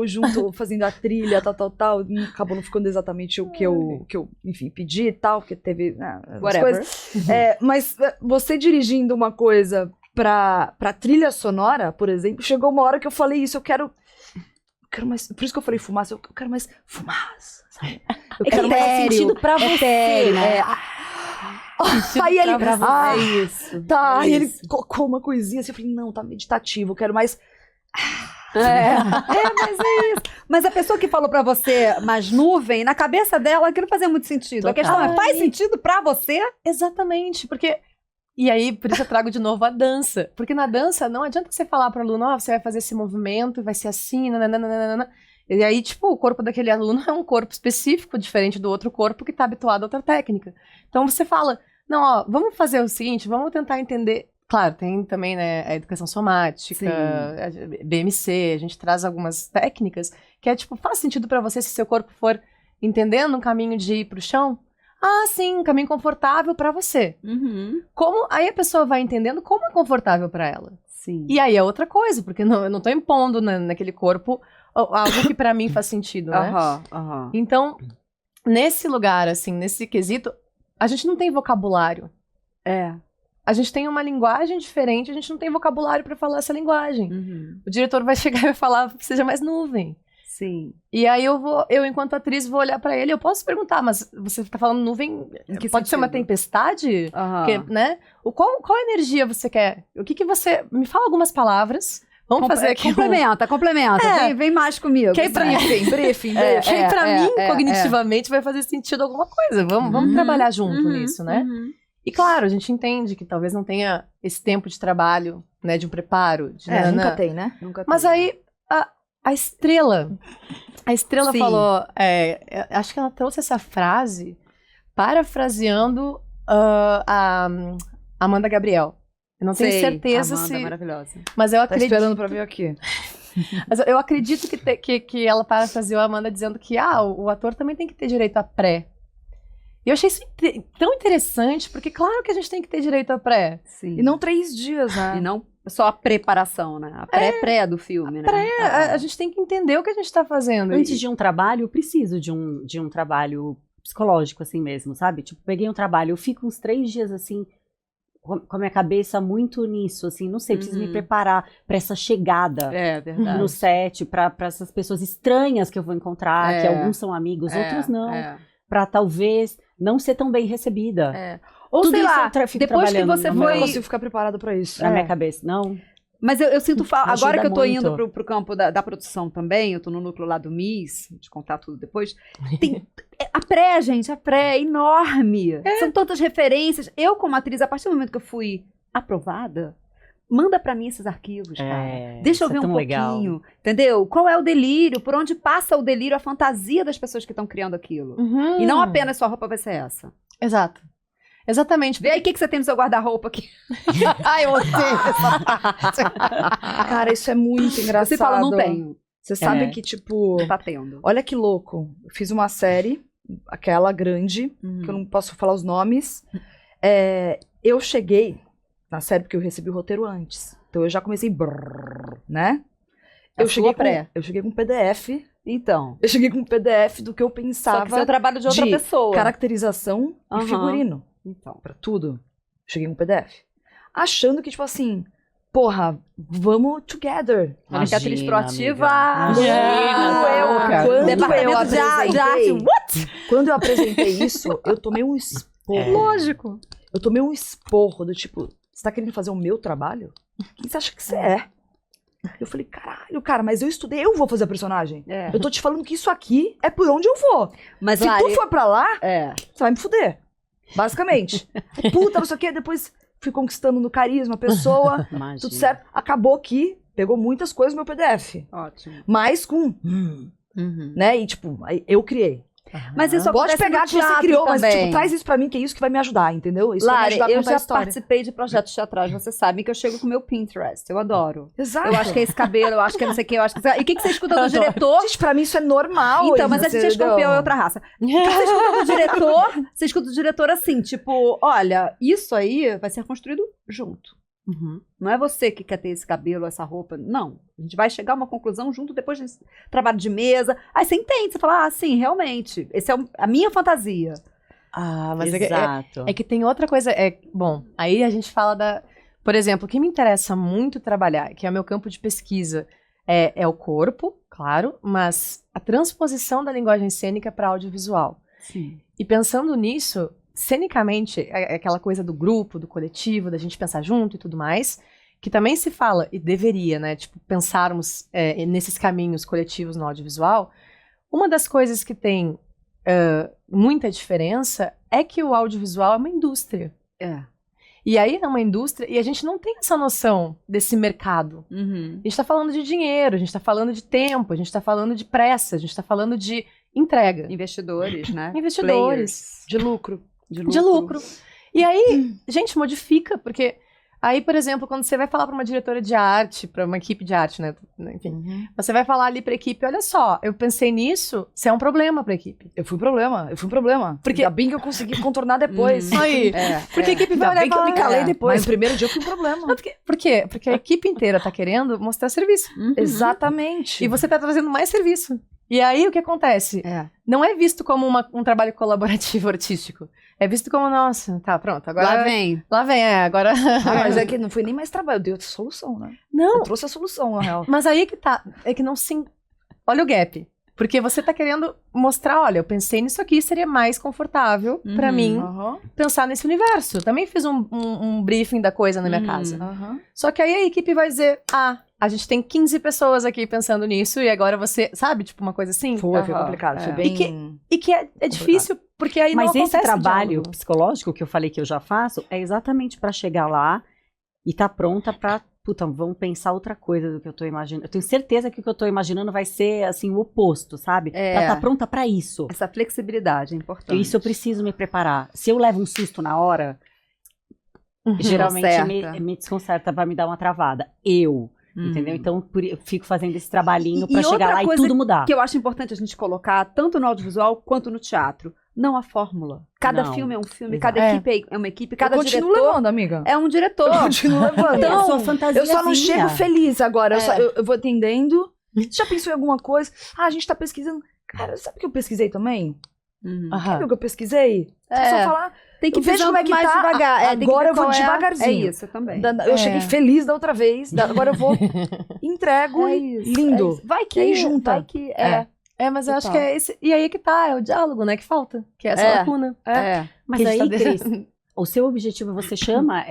junto, fazendo a trilha, tal, acabou não ficando exatamente o que eu enfim, pedi e tal, porque teve as coisas. Mas você dirigindo uma coisa pra trilha sonora, por exemplo, chegou uma hora que eu falei isso, eu quero mais, por isso que eu falei fumaça, eu quero mais fumaça, sabe? Eu quero mais sentido pra você, né? Aí ele, isso. Tá, aí ele colocou uma coisinha assim, eu falei, não, tá meditativo, eu quero mais... mas é isso. Mas a pessoa que falou pra você mais nuvem, na cabeça dela, aquilo não fazia muito sentido. Total. A questão é, faz sentido pra você? Exatamente, porque... E aí, por isso eu trago de novo a dança. Porque na dança, não adianta você falar pro aluno, você vai fazer esse movimento, vai ser assim, nananana. E aí, tipo, o corpo daquele aluno é um corpo específico, diferente do outro corpo que tá habituado a outra técnica. Então você fala, não, vamos fazer o seguinte, vamos tentar entender. Claro, tem também, né, a educação somática, a BMC, a gente traz algumas técnicas que é tipo, faz sentido pra você se seu corpo for entendendo um caminho de ir pro chão? Sim, um caminho confortável pra você. Como aí a pessoa vai entendendo como é confortável pra ela. Sim. E aí é outra coisa, porque eu não tô impondo naquele corpo algo que pra mim faz sentido, né? Então, nesse lugar, assim, nesse quesito, a gente não tem vocabulário. A gente tem uma linguagem diferente, a gente não tem vocabulário pra falar essa linguagem. O diretor vai chegar e vai falar, seja mais nuvem. Sim. E aí eu enquanto atriz, vou olhar pra ele, eu posso perguntar, mas você tá falando nuvem, pode ser uma tempestade? Né? Qual energia você quer? O que você... Me fala algumas palavras, vamos fazer aqui Complementa. Vem mais comigo. Que aí pra briefing. Que aí pra mim, cognitivamente, vai fazer sentido alguma coisa. Vamos trabalhar junto nisso, né? E claro, a gente entende que talvez não tenha esse tempo de trabalho, né, de um preparo. Nunca tem, né? Mas aí... A Estrela falou, acho que ela trouxe essa frase parafraseando a Amanda Gabriel. Eu não tenho certeza Amanda se... é maravilhosa. Mas eu acredito... Tá esperando pra vir aqui. Mas eu acredito que ela parafraseou a Amanda dizendo que o ator também tem que ter direito a pré. E eu achei isso tão interessante, porque claro que a gente tem que ter direito a pré. Sim. E não 3 dias, né? E não só a preparação, né? A pré do filme, né? A gente tem que entender o que a gente tá fazendo. Antes de um trabalho, eu preciso de um trabalho psicológico, assim mesmo, sabe? Tipo, peguei um trabalho, eu fico uns 3 dias, assim, com a minha cabeça muito nisso, assim, não sei, preciso me preparar pra essa chegada É verdade. no set, pra essas pessoas estranhas que eu vou encontrar, que alguns são amigos, outros não, pra talvez não ser tão bem recebida. Ou Tudo sei isso lá, eu fico depois que trabalhando você no Eu meu- não foi... consigo ficar preparada pra isso. Na minha cabeça, não. Mas eu sinto falta, Ajuda agora que eu tô muito. indo pro campo da produção também, eu tô no núcleo lá do MIS, de contar tudo depois, tem a pré, gente, a pré é enorme. São tantas referências. Eu, como atriz, a partir do momento que eu fui aprovada, manda pra mim esses arquivos, cara. Deixa eu isso ver é um tão legal. pouquinho, entendeu? Qual é o delírio? Por onde passa o delírio, a fantasia das pessoas que estão criando aquilo? E não apenas sua roupa vai ser essa. Exato. Exatamente. Vê aí o que você tem no seu guarda-roupa aqui. Ai, eu odeio essa parte. Cara, isso é muito engraçado. Você fala, não tenho. Vocês sabem É. que, tipo... Tá tendo. Olha que louco. Eu fiz uma série, aquela grande, que eu não posso falar os nomes. Eu cheguei na série porque eu recebi o roteiro antes. Então eu já comecei... né? A sua pré. Eu cheguei com um PDF. Então. Eu cheguei com um PDF do que eu Só que pensava. isso é o trabalho de outra de pessoa. Caracterização e Aham. figurino. Então. Pra tudo. Cheguei com um PDF. Achando que, tipo assim... Porra, vamos together. Olha que atriz proativa. Imagina, Quando Departamento eu de arte. apresentei, quando eu apresentei isso, eu tomei um esporro. Lógico. Eu tomei um esporro do tipo, você tá querendo fazer o meu trabalho? Quem você acha que você é? Eu falei, caralho, cara, mas eu estudei, eu vou fazer a personagem. É. Eu tô te falando que isso aqui é por onde eu vou. Mas Se Lari, tu for pra lá, é. você vai me fuder. Basicamente. Puta, não sei o quê, depois fui conquistando no carisma a pessoa, Imagina. tudo certo. Acabou que pegou muitas coisas no meu PDF. Ótimo. Mas com, né, e tipo, aí eu criei. Mas isso Pode acontece pegar no que você teatro criou, mas também. tipo, traz isso pra mim, que é isso que vai me ajudar, entendeu? Isso vai me Lari, ajudar a eu contar a já história. participei de projetos teatrais, vocês sabem que eu chego com o meu Pinterest, eu adoro. Exato. Eu acho que é esse cabelo, eu acho que é não sei o que, eu acho que... E o que você escuta do diretor? Gente, pra mim isso é normal. Então, mas a gente é entendeu? escorpião, é outra raça. Você escuta do diretor, você escuta do diretor assim, tipo, olha, isso aí vai ser construído junto. Não é você que quer ter esse cabelo, essa roupa. Não. A gente vai chegar a uma conclusão junto depois desse trabalho de mesa. Aí você entende, você fala, ah, sim, realmente. Essa é a minha fantasia. Ah, mas Exato. é que tem outra coisa. Bom, aí a gente fala da. Por exemplo, o que me interessa muito trabalhar, que é o meu campo de pesquisa, é o corpo, claro, mas a transposição da linguagem cênica para audiovisual. Sim. E pensando nisso, cenicamente, é aquela coisa do grupo, do coletivo, da gente pensar junto e tudo mais, que também se fala, e deveria, né, tipo, pensarmos nesses caminhos coletivos no audiovisual. Uma das coisas que tem muita diferença é que o audiovisual é uma indústria. É. E aí é uma indústria, e a gente não tem essa noção desse mercado. A gente tá falando de dinheiro, a gente tá falando de tempo, a gente tá falando de pressa, a gente tá falando de entrega. Investidores, né? Investidores. De lucro. De lucro. E aí, gente, modifica, porque aí, por exemplo, quando você vai falar para uma diretora de arte, para uma equipe de arte, né, enfim, você vai falar ali para a equipe, olha só, eu pensei nisso, isso é um problema para a equipe. Eu fui um problema. Porque- Ainda bem que eu consegui contornar depois. Aí, porque a equipe vai Ainda olhar bem e que eu me falar, calei depois. Mas Mas- no primeiro dia eu fui um problema. Não, por quê? Porque a equipe inteira tá querendo mostrar serviço. Exatamente. E você tá trazendo mais serviço. E aí, o que acontece? É. Não é visto como um trabalho colaborativo artístico. É visto como, nossa, tá, pronto, agora... Lá vem. Lá vem, agora... Mas é que não foi nem mais trabalho, eu dei outra solução, né? Não, Eu trouxe a solução, na real. mas aí que tá, é que não se... Olha o gap. Porque você tá querendo mostrar, olha, eu pensei nisso aqui, seria mais confortável pra mim Aham, pensar nesse universo. Também fiz um briefing da coisa na minha casa. aham. Só que aí a equipe vai dizer, a gente tem 15 pessoas aqui pensando nisso e agora você, sabe, tipo uma coisa assim? Foi Aham, complicado, foi é. bem... E que é difícil, porque aí Mas não esse acontece trabalho diálogo. psicológico que eu falei que eu já faço é exatamente pra chegar lá e tá pronta pra, puta, vamos pensar outra coisa do que eu tô imaginando. Eu tenho certeza que o que eu tô imaginando vai ser, assim, o oposto, sabe? É. Ela tá pronta pra isso. Essa flexibilidade é importante. Isso eu preciso me preparar. Se eu levo um susto na hora, geralmente Desconcerta. me desconcerta, vai me dar uma travada. Entendeu? Então eu fico fazendo esse trabalhinho E pra chegar outra lá e coisa tudo mudar. que eu acho importante a gente colocar, tanto no audiovisual quanto no teatro. Não a fórmula. Cada Não. filme é um filme, Exato. cada equipe é uma equipe, cada eu continuo diretor levando, amiga. é um diretor. Eu continuo levando. É a Então, sua fantasia. Eu só não chego feliz agora. Eu vou atendendo. Você já pensou em alguma coisa? Ah, a gente tá pesquisando. Cara, sabe o que eu pesquisei também? Uhum. Aham. Sabe o que eu pesquisei? É. Só falar. Tem que Eu vejo visando como é que mais tá, devagar. Tem que agora ver eu vou qual devagarzinho. É isso, eu também. Eu cheguei feliz da outra vez, agora eu vou, entrego É e isso, lindo. é isso. Vai que, E aí junta. vai que, Mas eu acho Total. que é esse. E aí que tá, é o diálogo, né, que falta. Que é essa lacuna. Mas Que a gente aí, tá Cris, o seu objetivo, você chama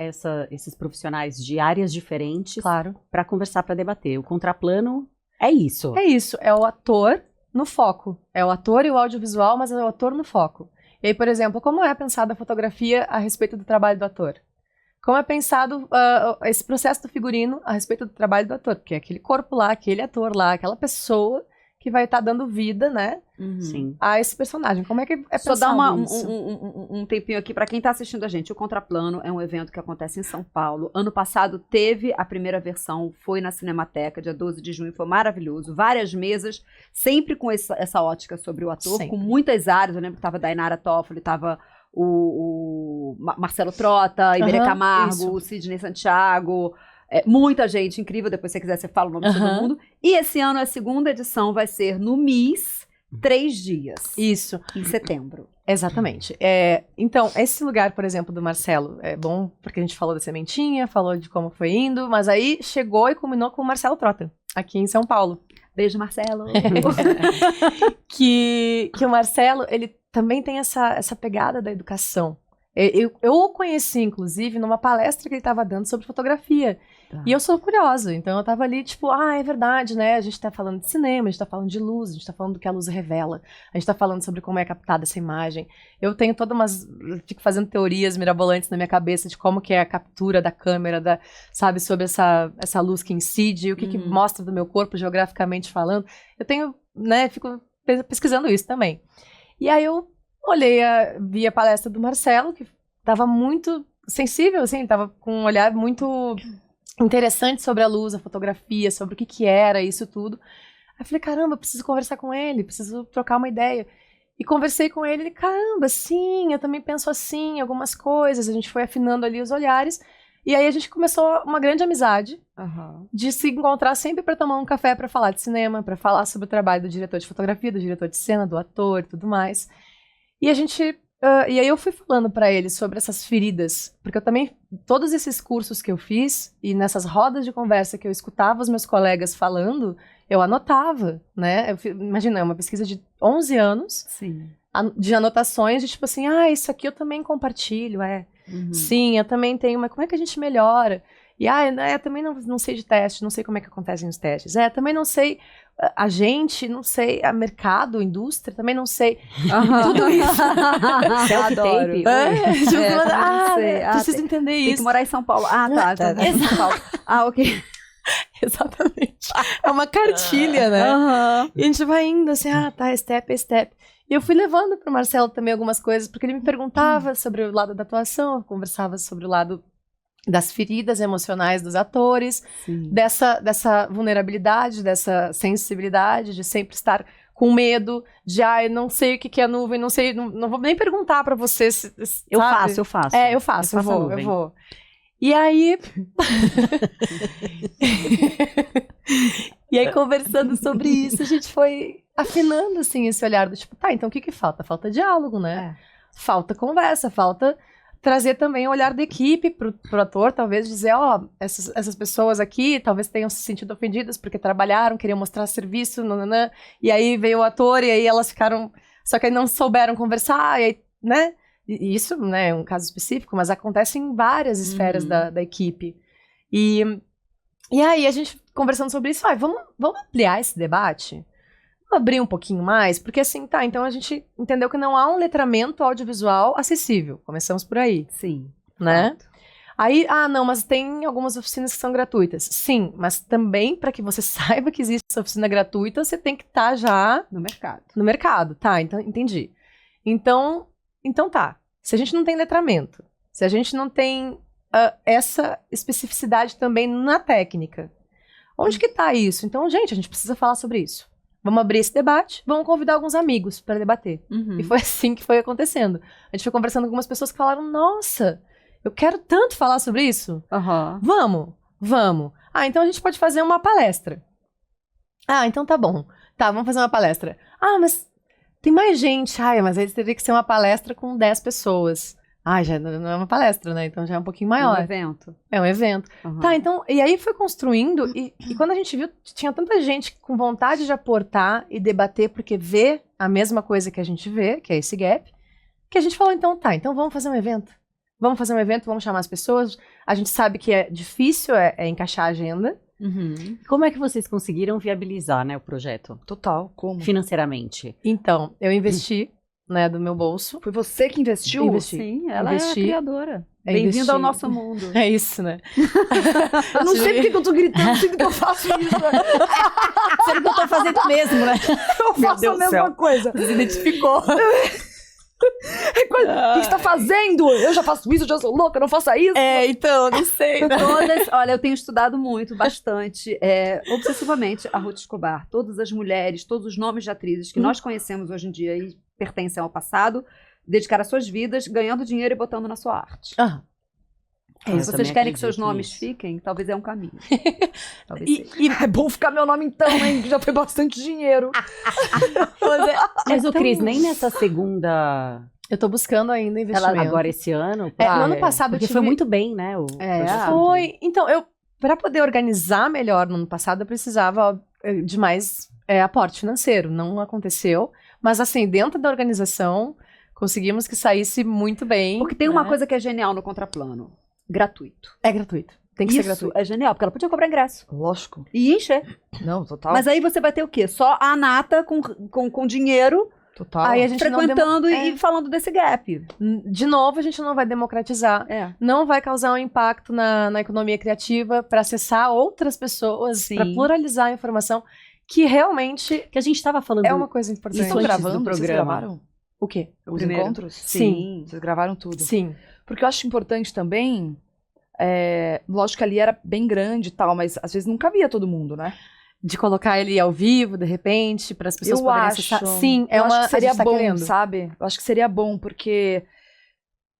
esses profissionais de áreas diferentes Claro. para conversar, para debater. O contraplano é isso. É isso, é o ator no foco. É o ator e o audiovisual, mas é o ator no foco. E aí, por exemplo, como é pensada a fotografia a respeito do trabalho do ator? Como é pensado esse processo do figurino a respeito do trabalho do ator? Porque é aquele corpo lá, aquele ator lá, aquela pessoa que vai estar dando vida, né, Sim. a esse personagem. Como é que é Só pensado dar isso? um tempinho aqui para quem está assistindo a gente. O Contraplano é um evento que acontece em São Paulo. Ano passado teve a primeira versão, foi na Cinemateca, dia 12 de junho, foi maravilhoso. Várias mesas, sempre com essa ótica sobre o ator, Sempre. com muitas áreas. Eu lembro que estava a Dainara Toffoli, estava o Marcelo Trota, Iberê Aham, Camargo, isso. o Sidney Santiago. Muita gente incrível, depois se você quiser você fala o nome de todo Aham. mundo. E esse ano a segunda edição vai ser no MIS, 3 dias, Isso, em setembro. exatamente. Então, esse lugar, por exemplo, do Marcelo, é bom porque a gente falou da sementinha, falou de como foi indo, mas aí chegou e culminou com o Marcelo Trota, aqui em São Paulo. Beijo, Marcelo. que o Marcelo, ele também tem essa pegada da educação. Eu o conheci, inclusive, numa palestra que ele estava dando sobre fotografia. Tá. E eu sou curiosa, então eu tava ali, tipo, é verdade, né? A gente tá falando de cinema, a gente tá falando de luz, a gente tá falando do que a luz revela, a gente tá falando sobre como é captada essa imagem. Eu tenho fico fazendo teorias mirabolantes na minha cabeça de como que é a captura da câmera, sabe, sobre essa luz que incide, o que mostra do meu corpo geograficamente falando. Eu tenho, né, fico pesquisando isso também. E aí eu vi a palestra do Marcelo, que tava muito sensível, assim, tava com um olhar muito interessante sobre a luz, a fotografia, sobre o que era isso tudo. Aí eu falei, caramba, preciso conversar com ele, preciso trocar uma ideia. E conversei com ele, caramba, sim, eu também penso assim, em algumas coisas. A gente foi afinando ali os olhares. E aí a gente começou uma grande amizade de se encontrar sempre para tomar um café, para falar de cinema, para falar sobre o trabalho do diretor de fotografia, do diretor de cena, do ator e tudo mais. E a gente... e aí eu fui falando pra ele sobre essas feridas, porque eu também, todos esses cursos que eu fiz, e nessas rodas de conversa que eu escutava os meus colegas falando, eu anotava, né? Imagina, é uma pesquisa de 11 anos, Sim. De anotações, de tipo assim, isso aqui eu também compartilho, Sim, eu também tenho, mas como é que a gente melhora? E, eu também não sei de teste, não sei como é que acontecem os testes. Também não sei... A gente, não sei, a mercado, indústria, também não sei. Tudo isso. Self-tape. Preciso entender Tem que isso. morar em São Paulo. Tá. Em São Paulo. Ok. Exatamente. É uma cartilha, né? E a gente vai indo assim, step a step. E eu fui levando pro Marcelo também algumas coisas, porque ele me perguntava sobre o lado da atuação, eu conversava sobre o lado das feridas emocionais dos atores, dessa vulnerabilidade, dessa sensibilidade, de sempre estar com medo, de eu não sei o que é nuvem, não sei, não vou nem perguntar pra você se Eu sabe? faço. Eu faço, eu vou. E aí... E aí, conversando sobre isso, a gente foi afinando, assim, esse olhar do tipo, então o que falta? Falta diálogo, né? Falta conversa, falta... trazer também o olhar da equipe pro ator, talvez dizer, essas pessoas aqui talvez tenham se sentido ofendidas porque trabalharam, queriam mostrar serviço, nananã, e aí veio o ator e aí elas ficaram, só que aí não souberam conversar, e aí, né, e isso, né, é um caso específico, mas acontece em várias esferas da equipe. E aí a gente conversando sobre isso, vamos ampliar esse debate? Abrir um pouquinho mais, porque assim, então a gente entendeu que não há um letramento audiovisual acessível. Começamos por aí. Sim. Né? Aí, não, mas tem algumas oficinas que são gratuitas. Sim, mas também para que você saiba que existe essa oficina gratuita, você tem que estar já No mercado. no mercado. Tá, então entendi. Então tá. Se a gente não tem letramento, se a gente não tem essa especificidade também na técnica, onde que tá isso? Então, gente, a gente precisa falar sobre isso. Vamos abrir esse debate, vamos convidar alguns amigos para debater. E foi assim que foi acontecendo. A gente foi conversando com algumas pessoas que falaram, nossa, eu quero tanto falar sobre isso. Vamos. Então a gente pode fazer uma palestra. Então tá bom. Tá, vamos fazer uma palestra. Mas tem mais gente. Mas aí teria que ser uma palestra com 10 pessoas. já não é uma palestra, né? Então já é um pouquinho É um maior. evento. É um evento. Uhum. Tá, então, e aí foi construindo, e quando a gente viu, tinha tanta gente com vontade de aportar e debater, porque vê a mesma coisa que a gente vê, que é esse gap, que a gente falou, então vamos fazer um evento. Vamos fazer um evento, vamos chamar as pessoas. A gente sabe que é difícil encaixar a agenda. Uhum. Como é que vocês conseguiram viabilizar, né, o projeto? Total, como? Financeiramente. Então, eu investi, né, do meu bolso. Foi você que investiu? Investi. Sim, ela Investi. é a criadora. É Bem-vinda investir. ao nosso mundo. É isso, né? Eu não sei porque que eu tô gritando, sempre que eu faço isso. Será que eu tô fazendo mesmo, né? Eu faço Deus a do mesma céu. coisa. Se identificou. O que você tá fazendo? Eu já faço isso, eu já sou louca, não faça isso. Então, não sei. Né? Todas, olha, eu tenho estudado muito, bastante, obsessivamente, a Ruth Escobar. Todas as mulheres, todos os nomes de atrizes que nós conhecemos hoje em dia e pertencem ao passado, dedicaram as suas vidas ganhando dinheiro e botando na sua arte. Ah, Se vocês querem que seus nomes fiquem, talvez é um caminho. Talvez seja. E é bom ficar meu nome então, hein? Que já foi bastante dinheiro. Mas o Cris, nem nessa segunda, eu tô buscando ainda investimento. agora esse ano, no ano passado porque eu tive... foi muito bem, né? Foi. Então, para poder organizar melhor no ano passado, eu precisava de mais aporte financeiro. Não aconteceu. Mas, assim, dentro da organização, conseguimos que saísse muito bem. Porque tem uma coisa que é genial no Contraplano. Gratuito. É gratuito. Tem que ser Isso gratuito. é genial, porque ela podia cobrar ingresso. Lógico. E encher. Não, total. Mas aí você vai ter o quê? Só a nata com dinheiro, total. Aí a gente frequentando não e falando desse gap. De novo, a gente não vai democratizar. Não vai causar um impacto na economia criativa para acessar outras pessoas, Sim. para pluralizar a informação, que realmente Que a gente estava falando é uma coisa Vocês importante. estão antes do gravando? Vocês programa. gravaram O quê? os primeiro. encontros? Sim. Vocês gravaram tudo. Sim. Porque eu acho importante também, lógico que ali era bem grande e tal, mas às vezes não cabia todo mundo, né? De colocar ele ao vivo, de repente, para as pessoas Eu poderem acho. acessar. Sim, eu acho que a seria gente tá bom, querendo. sabe? Eu acho que seria bom, porque...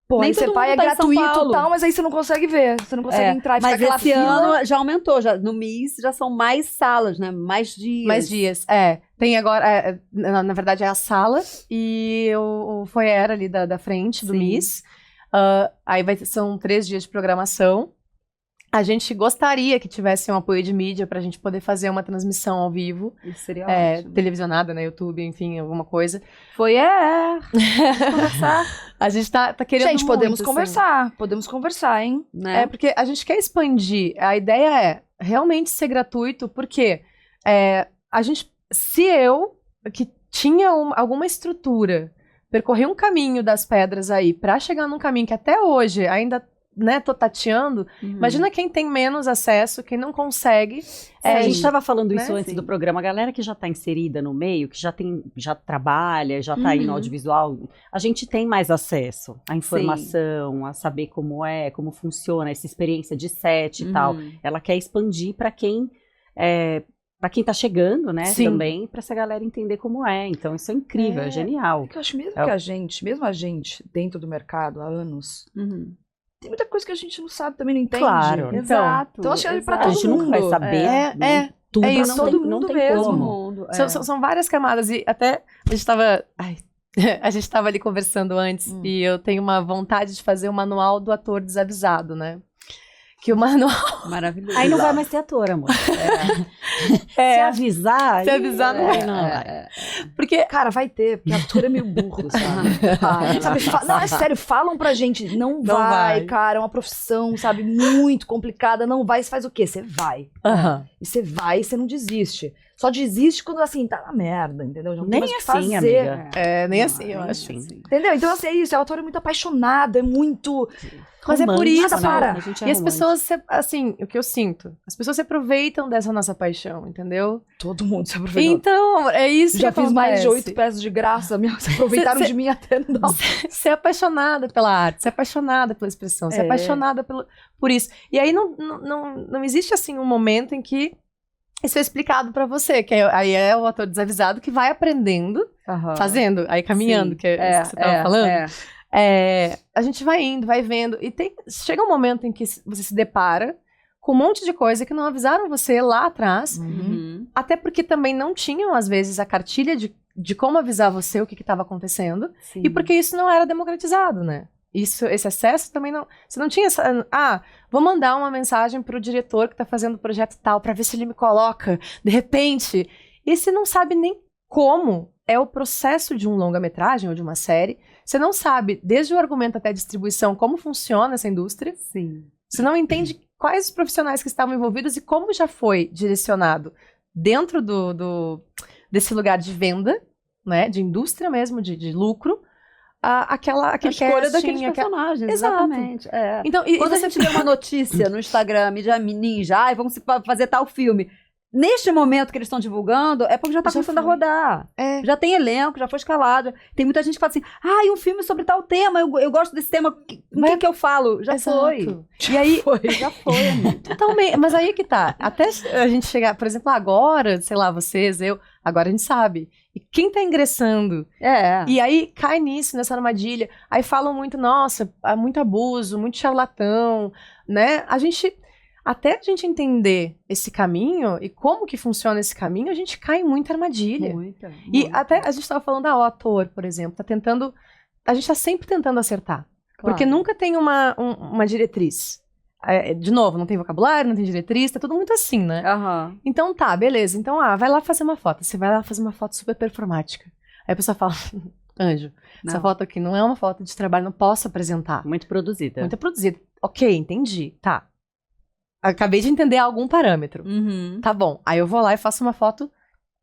Pô, Nem aí você todo vai, mundo é tá em São gratuito e Paulo. tal, mas aí você não consegue ver. Você não consegue entrar e ficar Mas aquela esse fila. ano já aumentou. No MIS já são mais salas, né? Mais dias. Mais dias, Tem agora, na verdade é a sala e o foyer ali da frente do Sim. MIS. Aí são 3 dias de programação. A gente gostaria que tivesse um apoio de mídia pra gente poder fazer uma transmissão ao vivo, Isso seria ótimo. televisionada, né, YouTube, enfim, alguma coisa. Vamos conversar, A gente tá querendo Gente, podemos muito, assim. conversar. Podemos conversar, hein? né? Porque a gente quer expandir. A ideia é realmente ser gratuito, porque se eu, que tinha alguma estrutura, percorrer um caminho das pedras aí pra chegar num caminho que até hoje ainda, né, tô tateando, imagina quem tem menos acesso, quem não consegue. a gente estava falando isso né? antes Sim. do programa. A galera que já está inserida no meio, que já trabalha, já está aí no audiovisual, a gente tem mais acesso à informação, a saber como funciona essa experiência de set e tal. Ela quer expandir para quem tá chegando, né? Sim. Também, para essa galera entender como é. Então, isso é incrível, é genial. Porque eu acho mesmo que mesmo a gente, dentro do mercado há anos, tem muita coisa que a gente não sabe, também não entende. Claro. Exato. Então, acho que é pra A todo gente mundo. nunca vai saber tudo, É isso, não todo tem, mundo não tem mesmo. Todo como. mundo. São várias camadas e até a gente tava... a gente tava ali conversando antes e eu tenho uma vontade de fazer o manual do ator desavisado, né? Que o manual... Maravilhoso. Aí não vai mais ter ator, amor. Se avisar... Se avisar, não vai. não vai. Porque... Cara, vai ter, porque ator é meio burro, sabe? Não, é sério, falam pra gente, não vai, cara, é uma profissão, sabe, muito complicada, não vai, você faz o quê? Você vai. E você vai e você não desiste. Só desiste quando, assim, tá na merda, entendeu? Já não tem Nem mais o que assim, fazer. amiga. nem assim, eu acho. Entendeu? Então, assim, é isso, o ator é muito apaixonado, é muito... Mas é por Romântico, isso, né? para. A gente é E as romântico. pessoas, assim, o que eu sinto, as pessoas se aproveitam dessa nossa paixão, entendeu? Todo mundo se aproveitou. Então, é isso Já que fiz mais de acontece. 8 peças de graça, se aproveitaram de mim até não. Ser apaixonada pela arte, ser apaixonada pela expressão, ser apaixonada por isso. E aí não existe, assim, um momento em que isso é explicado pra você, que aí é o ator desavisado que vai aprendendo, fazendo, aí caminhando, que é isso que você tava falando. A gente vai indo, vai vendo, e chega um momento em que você se depara com um monte de coisa que não avisaram você lá atrás, até porque também não tinham, às vezes, a cartilha de como avisar você o que estava acontecendo, Sim. e porque isso não era democratizado, né? esse acesso também não... Você não tinha essa... vou mandar uma mensagem pro diretor que tá fazendo o projeto tal, pra ver se ele me coloca, de repente. E você não sabe nem como é o processo de um longa-metragem ou de uma série. Você não sabe, desde o argumento até a distribuição, como funciona essa indústria. Sim. Você não entende quais os profissionais que estavam envolvidos e como já foi direcionado dentro desse lugar de venda, né, de indústria mesmo, de lucro, aquele escolha casting, daqueles personagens, Exato. exatamente. É. Então, Quando a gente vê uma notícia no Instagram, mídia ninja, vamos fazer tal filme. Neste momento que eles estão divulgando, é porque já tá começando a rodar. É. Já tem elenco, já foi escalado. Tem muita gente que fala assim, e um filme sobre tal tema, eu gosto desse tema, com quem que eu falo? Já Exato. foi. E aí, Já foi, amigo. totalmente. Mas aí que tá. Até a gente chegar, por exemplo, agora, sei lá, vocês, eu, agora a gente sabe. E quem tá ingressando? É. E aí cai nisso, nessa armadilha. Aí falam muito, nossa, há muito abuso, muito charlatão, né? Até a gente entender esse caminho e como que funciona esse caminho, a gente cai em muita armadilha. Muita. E até a gente tava falando o ator, por exemplo, a gente tá sempre tentando acertar. Porque nunca tem uma diretriz. De novo, não tem vocabulário, não tem diretriz, tá tudo muito assim, né? Aham. Então tá, beleza. Então, vai lá fazer uma foto. Você vai lá fazer uma foto super performática. Aí a pessoa fala, Anjo, essa Não. foto aqui não é uma foto de trabalho, não posso apresentar. Muito produzida. Muito produzida. Ok, entendi. Tá. Acabei de entender algum parâmetro. Uhum. Tá bom. Aí eu vou lá e faço uma foto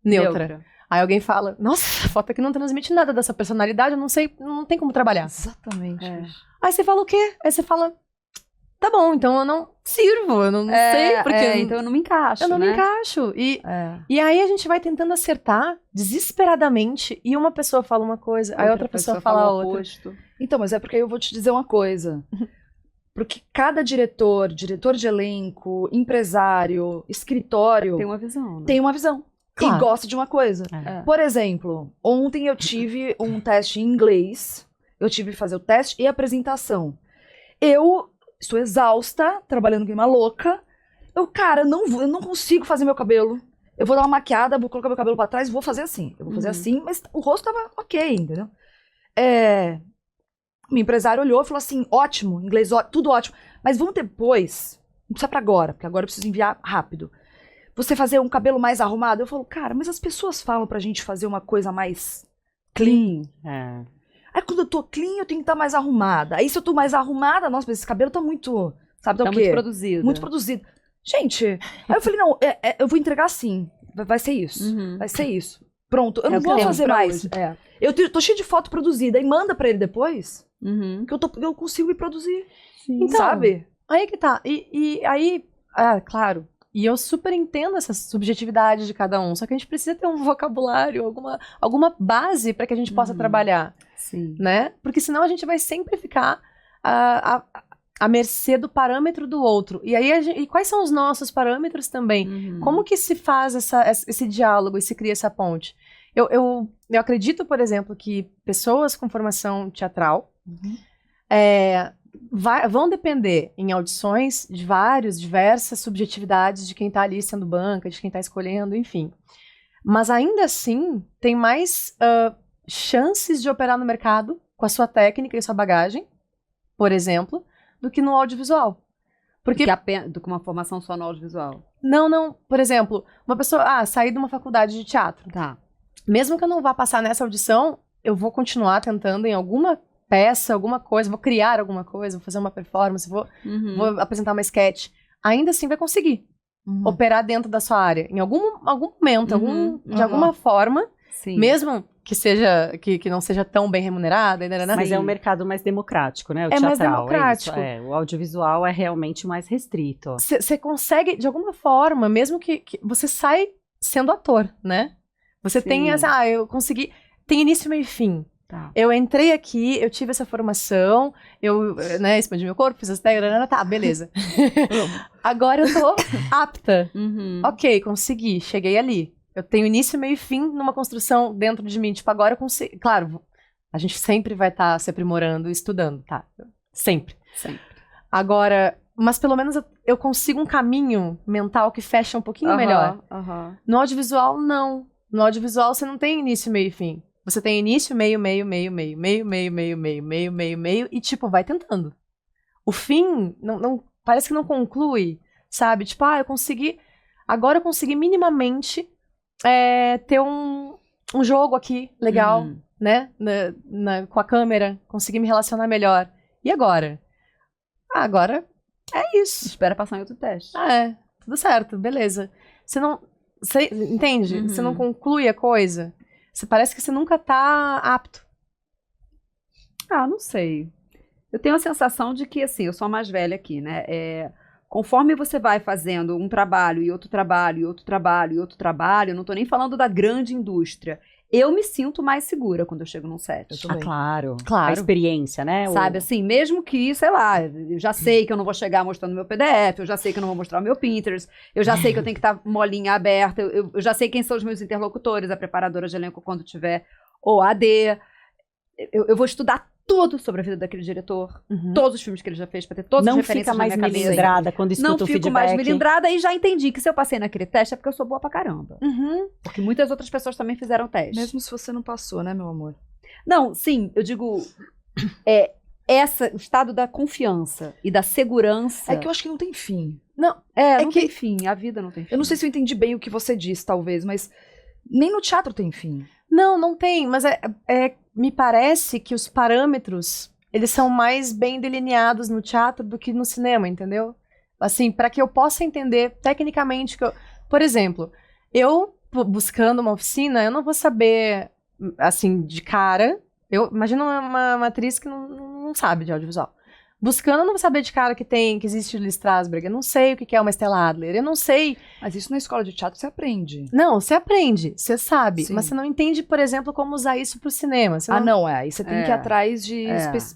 neutra. Aí alguém fala, nossa, essa foto aqui não transmite nada dessa personalidade, eu não sei, não tem como trabalhar. Exatamente. É. Aí você fala o quê? Aí você fala, tá bom, então eu não sirvo, eu não sei, porque então eu não me encaixo, eu não me né? encaixo. É. E aí a gente vai tentando acertar desesperadamente, e uma pessoa fala uma coisa, aí outra pessoa fala o outra. oposto. Então, mas é porque eu vou te dizer uma coisa. Porque cada diretor de elenco, empresário, escritório, Tem uma visão, né? tem uma visão. Claro. E gosta de uma coisa. É. Por exemplo, ontem eu tive um teste em inglês. Eu tive que fazer o teste e a apresentação. Eu estou exausta, trabalhando que uma louca. Eu não consigo fazer meu cabelo. Eu vou dar uma maquiada, vou colocar meu cabelo pra trás e vou fazer assim. Eu vou fazer assim, mas o rosto tava ok, entendeu? Meu empresário olhou e falou assim, ótimo, inglês, tudo ótimo. Mas vamos depois, não precisa pra agora, porque agora eu preciso enviar rápido. Você fazer um cabelo mais arrumado? Eu falo, cara, mas as pessoas falam pra gente fazer uma coisa mais clean. É. Aí quando eu tô clean, eu tenho que estar mais arrumada. Aí se eu tô mais arrumada, nossa, mas esse cabelo tá muito, sabe, Tá o quê? muito produzido. Muito produzido. Gente, aí eu falei, não, eu vou entregar assim. Vai ser isso. Uhum. Vai ser isso. Pronto, eu É não o que vou temos fazer pra mais. hoje. Eu tô cheio de foto produzida. E manda pra ele depois, Uhum. que eu consigo me produzir. Então, Sabe? Aí que tá. E aí, claro. E eu super entendo essa subjetividade de cada um. Só que a gente precisa ter um vocabulário, alguma base para que a gente possa trabalhar, Sim. né? Porque senão a gente vai sempre ficar à mercê do parâmetro do outro. E aí, e quais são os nossos parâmetros também? Uhum. Como que se faz esse diálogo e se cria essa ponte? Eu acredito, por exemplo, que pessoas com formação teatral vão depender em audições de diversas subjetividades de quem está ali sendo banca, de quem está escolhendo, enfim. Mas ainda assim, tem mais chances de operar no mercado com a sua técnica e sua bagagem, por exemplo, do que no audiovisual. Porque Do que uma formação só no audiovisual. não, por exemplo, uma pessoa, sair de uma faculdade de teatro. Tá. Mesmo que eu não vá passar nessa audição, eu vou continuar tentando em alguma peça, alguma coisa, vou criar alguma coisa, vou fazer uma performance, vou apresentar uma sketch. Ainda assim vai conseguir operar dentro da sua área. Em algum momento, de alguma forma, Sim. mesmo que seja que não seja tão bem remunerada, Mas é um mercado mais democrático, né? O É mais teatral, democrático. É isso, o audiovisual é realmente mais restrito. Você consegue, de alguma forma, mesmo que você sai sendo ator, né? Você Sim. tem essa, eu consegui, tem início, meio e fim. Tá. Eu entrei aqui, eu tive essa formação, eu, expandi meu corpo, fiz as técnicas, tá, beleza. Agora eu tô apta. Uhum. Ok, consegui, cheguei ali. Eu tenho início, meio e fim numa construção dentro de mim. Tipo, agora eu consigo. Claro, a gente sempre vai estar se aprimorando e estudando, tá? Sempre. Sempre. Agora, mas pelo menos eu consigo um caminho mental que fecha um pouquinho melhor. Aham. No audiovisual, não. No audiovisual, você não tem início, meio e fim. Você tem início, meio, e, tipo, vai tentando. O fim, parece que não conclui, sabe? Tipo, agora eu consegui minimamente ter um jogo aqui, legal, né? Com a câmera, consegui me relacionar melhor. E agora? Agora é isso. Espera passar em outro teste. Tudo certo, beleza. Você entende? Você não conclui a coisa. Parece que você nunca tá apto. Não sei. Eu tenho a sensação de que, assim, eu sou a mais velha aqui, né? Conforme você vai fazendo um trabalho e outro trabalho e outro trabalho e outro trabalho, eu não tô nem falando da grande indústria. Eu me sinto mais segura quando eu chego num set. Claro. Claro. A experiência, né? Sabe, assim, mesmo que, sei lá, eu já sei que eu não vou chegar mostrando meu PDF, eu já sei que eu não vou mostrar o meu Pinterest, eu já sei que eu tenho que estar molinha aberta, eu já sei quem são os meus interlocutores, a preparadora de elenco quando tiver o AD. Eu vou estudar tudo sobre a vida daquele diretor, todos os filmes que ele já fez, pra ter todas as referências na minha cabeça. Não fica mais melindrada quando escuta o feedback. Não fico mais melindrada e já entendi que se eu passei naquele teste é porque eu sou boa pra caramba. Porque muitas outras pessoas também fizeram teste. Mesmo se você não passou, né, meu amor? Não, sim, eu digo... o estado da confiança e da segurança... É que eu acho que não tem fim. Não tem fim, a vida não tem fim. Eu não sei se eu entendi bem o que você disse, talvez, mas nem no teatro tem fim. Não tem, mas me parece que os parâmetros, eles são mais bem delineados no teatro do que no cinema, entendeu? Assim, para que eu possa entender tecnicamente por exemplo, eu buscando uma oficina, eu não vou saber, assim, de cara, imagina uma atriz que não sabe de audiovisual. Buscando, eu não vou saber de cara que existe o Lee Strasberg, eu não sei o que é uma Stella Adler, eu não sei. Mas isso na escola de teatro você aprende. Não, você aprende, você sabe, Sim. mas você não entende, por exemplo, como usar isso pro cinema. Aí você tem que ir atrás de,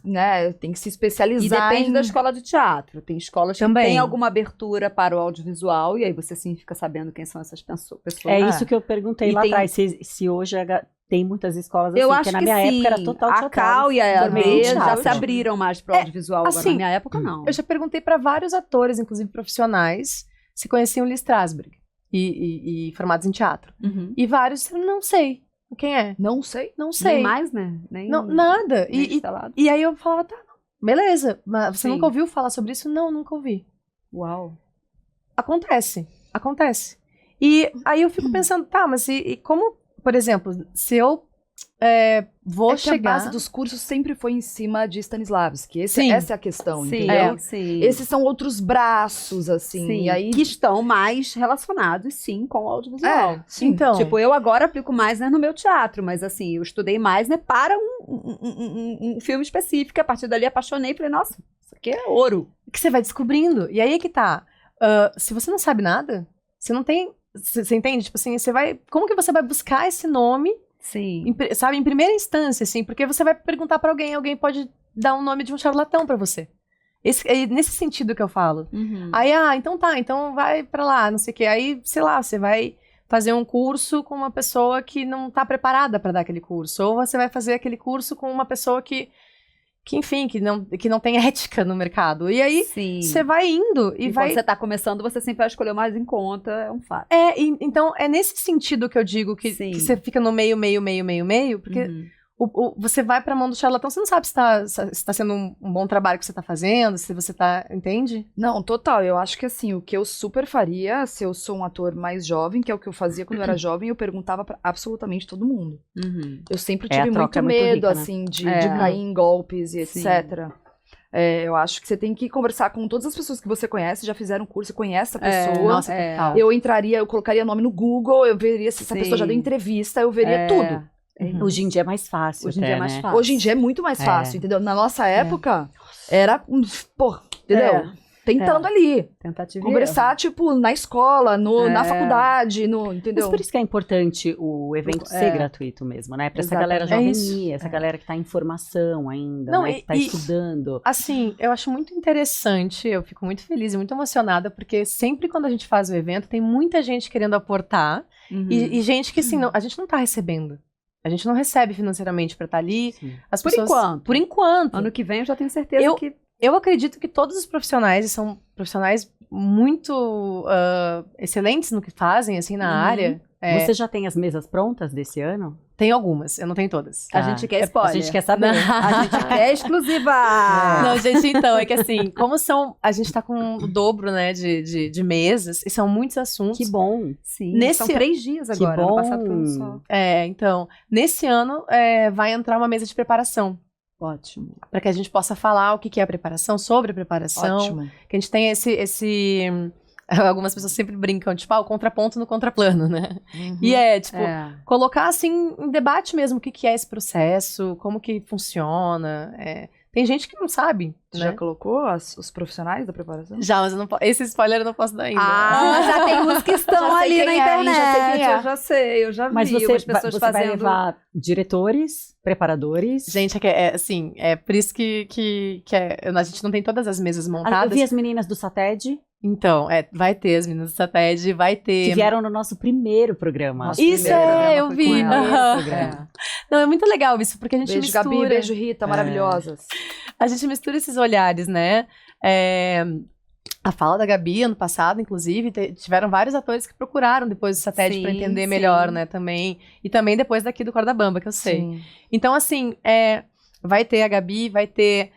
né, tem que se especializar. E depende da escola de teatro, tem escolas que Também têm alguma abertura para o audiovisual, e aí você sim fica sabendo quem são essas pessoas. É isso que eu perguntei lá atrás, se hoje tem muitas escolas assim, porque na minha época era total teatro. A Cal e a AD já se teatro. abriram mais para o audiovisual, agora assim, na minha época não. Eu já perguntei para vários atores, inclusive profissionais, se conheciam Lee Strasberg e formados em teatro. E vários, não sei quem é. Não sei? Não sei. Nem mais, né? Não, nada. E aí eu falava, tá, beleza, mas você nunca ouviu falar sobre isso? Não, nunca ouvi. Uau. Acontece. E aí eu fico pensando, tá, mas e como... Por exemplo, se eu vou chegar... Que a base dos cursos sempre foi em cima de Stanislavski. Essa é a questão, sim, entendeu? Sim. Esses são outros braços, assim. Sim, e aí... que estão mais relacionados, sim, com o audiovisual. Sim. Então... Tipo, eu agora aplico mais, né, no meu teatro, mas assim, eu estudei mais, né, para um filme específico. A partir dali, apaixonei e falei, nossa, isso aqui é ouro. Que você vai descobrindo. E aí é que tá. Se você não sabe nada, você não tem... Você entende? Tipo assim, como que você vai buscar esse nome, sim, sabe, em primeira instância, assim, porque você vai perguntar pra alguém pode dar um nome de um charlatão pra você. É nesse sentido que eu falo. Aí, então vai pra lá, não sei o quê. Aí, sei lá, você vai fazer um curso com uma pessoa que não tá preparada pra dar aquele curso. Ou você vai fazer aquele curso com uma pessoa que enfim, que não tem ética no mercado. E aí, você vai indo e vai... quando você tá começando, você sempre vai escolher o mais em conta, é um fato. Então, é nesse sentido que eu digo que você fica no meio, porque você vai pra mão do charlatão, você não sabe se tá sendo um bom trabalho que você tá fazendo, se você tá... Entende? Não, total. Eu acho que, assim, o que eu super faria, se eu sou um ator mais jovem, que é o que eu fazia quando eu era jovem, eu perguntava pra absolutamente todo mundo. Eu sempre tive muito medo, rica, né? assim, de cair em golpes e etc. Eu acho que você tem que conversar com todas as pessoas que você conhece, já fizeram curso, conhece a pessoa. Nossa, total. Eu colocaria nome no Google, eu veria se essa pessoa já deu entrevista, eu veria tudo. Hoje em dia é mais fácil. Hoje em dia é mais fácil. Hoje em dia é muito mais fácil, entendeu? Na nossa época, era, entendeu? Tentando ali. Tentativa Conversar, tipo, na escola, na faculdade, entendeu? Mas por isso que é importante o evento ser gratuito mesmo, né? Pra essa galera jovem, essa galera que tá em formação ainda, né? Que tá estudando. Assim, eu acho muito interessante, eu fico muito feliz e muito emocionada, porque sempre quando a gente faz o evento, tem muita gente querendo aportar, e gente que, assim, a gente não tá recebendo. A gente não recebe financeiramente pra estar ali. As pessoas, enquanto. Por enquanto. Ano que vem eu já tenho certeza que... Eu acredito que todos os profissionais, e são profissionais muito excelentes no que fazem, assim, na área. Você já tem as mesas prontas desse ano? Tem algumas, eu não tenho todas. A gente quer spoiler. A gente quer saber. A gente quer exclusiva. Não, gente, então, é que assim, a gente tá com o dobro, né, de mesas, e são muitos assuntos. Que bom. Sim, são 3 dias agora, bom. ano passado foi um só. Então, nesse ano vai entrar uma mesa de preparação. Ótimo. Para que a gente possa falar o que é a preparação, sobre a preparação. Ótimo. Que a gente tem algumas pessoas sempre brincam, tipo, o contraponto no contraplano, né? Uhum. E colocar, assim, em debate mesmo o que é esse processo, como que funciona. Tem gente que não sabe, Você já colocou os profissionais da preparação? Já, mas eu não esse spoiler eu não posso dar ainda. Já tem uns que estão Já sei ali na quem é, internet. já sei quem é. Eu já sei, eu já vi Mas umas pessoas você fazendo. vai levar diretores, preparadores? Gente, assim, por isso que a gente não tem todas as mesas Eu montadas. vi as meninas do SATED, Então, vai ter as meninas do SATED, vai ter... que vieram no nosso primeiro programa. Nosso Isso primeiro programa eu foi vi. com ela. Aham. Não, é muito legal isso, porque a gente Beijo, mistura... Gabi, beijo, Rita, maravilhosas. A gente mistura esses olhares, né? A fala da Gabi, ano passado, inclusive, tiveram vários atores que procuraram depois do SATED Sim, para entender sim. melhor, né, também. E também depois daqui do Corda Bamba, que eu sei. Sim. Então, assim, vai ter a Gabi, vai ter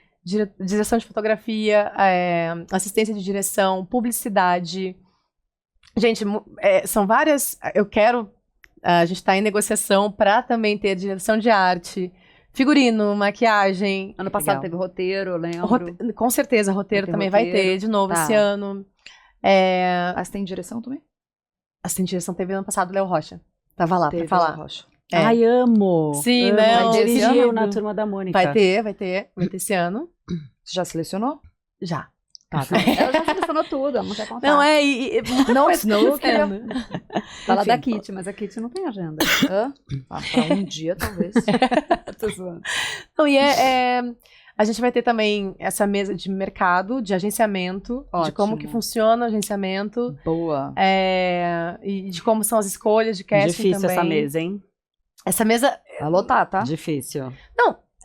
direção de fotografia, assistência de direção, publicidade. Gente, são várias... A gente está em negociação para também ter direção de arte, figurino, maquiagem. Ano passado Legal. teve roteiro, eu lembro. Com certeza, roteiro Vai ter também vai roteiro. ter de novo Tá. esse ano. Mas tem direção também? Assistente de direção teve ano passado, Léo Rocha. Tava lá Teve, pra falar. Rocha. Ai, amo. Sim, amo. né? Ela Vai ter esse dirigiu ano? na Turma da Mônica. Vai ter esse ano. Você já selecionou? Já. Tá. Ela já selecionou tudo, ela não quer contar. Não, Não, senão eu queria... Fala Enfim, da Kitty, mas a Kitty não tem agenda. Hã? Pra um dia, talvez. Tô zoando. Não, a gente vai ter também essa mesa de mercado, de agenciamento, de como que Ótimo. funciona o agenciamento, Boa. e de como são as escolhas de casting Difícil também. essa mesa, hein? Essa mesa, Vai lotar, tá? Difícil.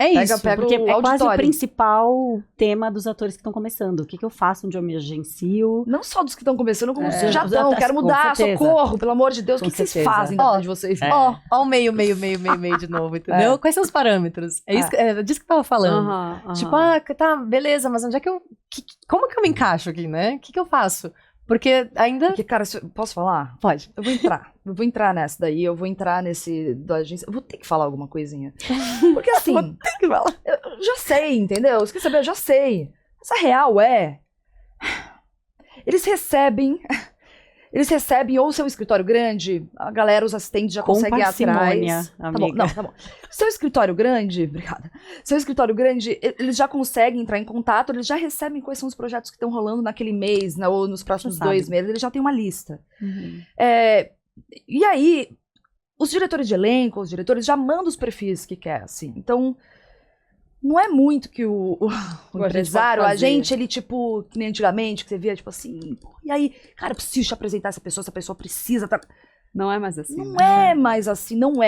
é isso. Pega Porque o é quase o auditório. principal tema dos atores que estão começando. O que eu faço, onde eu me agencio. Não só dos que estão começando, como dos que É, já os estão. atores, Quero com mudar, certeza. socorro, pelo amor de Deus. O Com que vocês certeza. fazem da vida de vocês? É. Ó, o meio de novo, entendeu? Quais são os parâmetros? É isso disso que eu tava falando. Aham. Tipo, tá, beleza, mas onde é que como que eu me encaixo aqui, né? O que eu faço? Porque ainda... Porque, cara, posso falar? Pode. Eu vou entrar nessa daí, eu vou entrar nesse da agência. Eu vou ter que falar alguma coisinha. Porque assim, eu já sei, entendeu? Você quer saber? Eu já sei. Mas a real eles recebem ou seu escritório grande, a galera, os assistentes já Com conseguem ir parcimônia, atrás. Tá amiga. bom, tá bom. Seu escritório grande, obrigada. Seu escritório grande, eles já conseguem entrar em contato, eles já recebem quais são os projetos que estão rolando naquele mês, né, ou nos próximos Já sabe. 2 meses, eles já têm uma lista. Uhum. E aí, os diretores de elenco, os diretores já mandam os perfis que quer, assim. Então, não é muito que o empresário, pode a fazer. gente, ele, tipo, que nem antigamente, que você via, tipo assim, pô, e aí, cara, eu preciso te apresentar essa pessoa precisa... Não é mais assim. Não né? é mais assim, não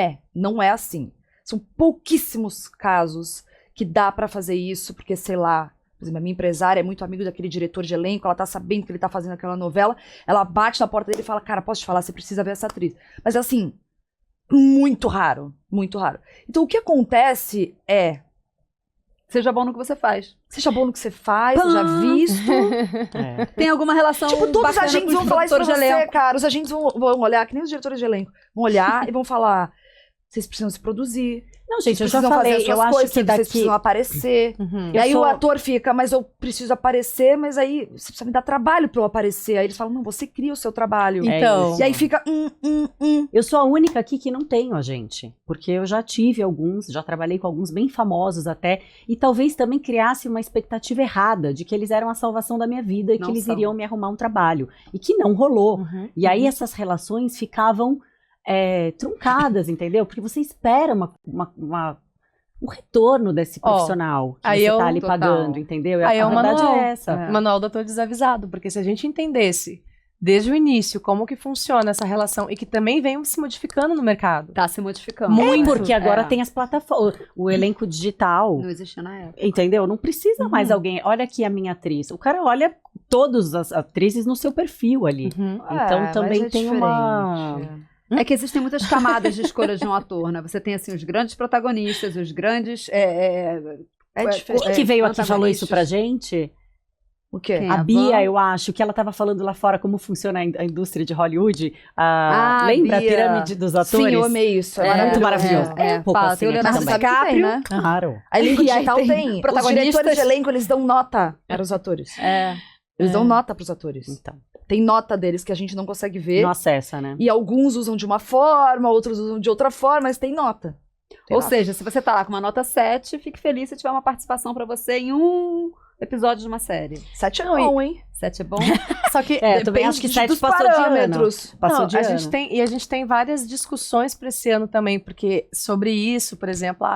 é assim. São pouquíssimos casos que dá pra fazer isso, porque, sei lá, por exemplo, a minha empresária é muito amigo daquele diretor de elenco, ela tá sabendo que ele tá fazendo aquela novela, ela bate na porta dele e fala, cara, posso te falar, você precisa ver essa atriz. Mas assim, muito raro, muito raro. Então o que acontece é, Seja bom no que você faz. seja bom no que você faz, seja visto. É. Tem alguma relação Tipo, todos os bacana agentes com os vão falar isso pra produtores de você, elenco. cara. Os agentes vão olhar, que nem os diretores de elenco, vão olhar e vão falar, vocês precisam se produzir. Não, gente, eu Vocês já precisam falei, fazer as suas eu acho coisas, que vocês daqui... precisam aparecer. Uhum. E aí sou- o ator fica, mas eu preciso aparecer, mas aí você precisa me dar trabalho pra eu aparecer. Aí eles falam, não, você cria o seu trabalho. Então, E aí fica, Eu sou a única aqui que não tenho agente, porque eu já tive alguns, já trabalhei com alguns bem famosos até, e talvez também criasse uma expectativa errada de que eles eram a salvação da minha vida e Não que eles são. iriam me arrumar um trabalho, e que não rolou. Uhum. E aí essas relações ficavam truncadas, entendeu? Porque você espera um retorno desse Ó, profissional que aí você eu- tá ali total. pagando, entendeu? Aí é a o verdade manual. é essa. É. O manual do ator desavisado, porque se a gente entendesse desde o início como que funciona essa relação e que também vem se modificando no mercado. Tá se modificando. Muito. Porque agora É. tem as plataformas, o elenco digital. Não existia na época. Entendeu? Não precisa mais alguém. Olha aqui a minha atriz. O cara olha todas as atrizes no seu perfil ali. Então mas também é tem uma... diferente. É que existem muitas camadas de escolha de um ator, né? Você tem, assim, os grandes protagonistas, os grandes... É diferente. Quem que veio aqui e falou isso antagonistas. pra gente? O quê? Quem? A A Bia, Van? eu acho, que ela estava falando lá fora como funciona a indústria de Hollywood. Ah, Lembra Bia. a pirâmide dos atores? Sim, eu amei isso. É muito maravilhoso. É, Um pouco fala, assim, tem o aqui Leonardo também. Sabe que tem, DiCaprio. né? Claro. A elenco E aí digital tem tem. Os protagonistas. diretores de elenco, eles dão nota para os atores. Eles dão nota para os atores. Então, Tem nota deles que a gente não consegue ver. não acessa, né? E alguns usam de uma forma, outros usam de outra forma, mas tem nota. Tem Ou nota. seja, se você tá lá com uma nota 7, fique feliz se tiver uma participação pra você em um episódio de uma série. 7 é Não, bom, hein? 7 é bom? Só que É, eu também acho que 7 dos passou de ano. parâmetros. Passou não, de a ano. gente tem várias discussões para esse ano também, porque sobre isso, por exemplo,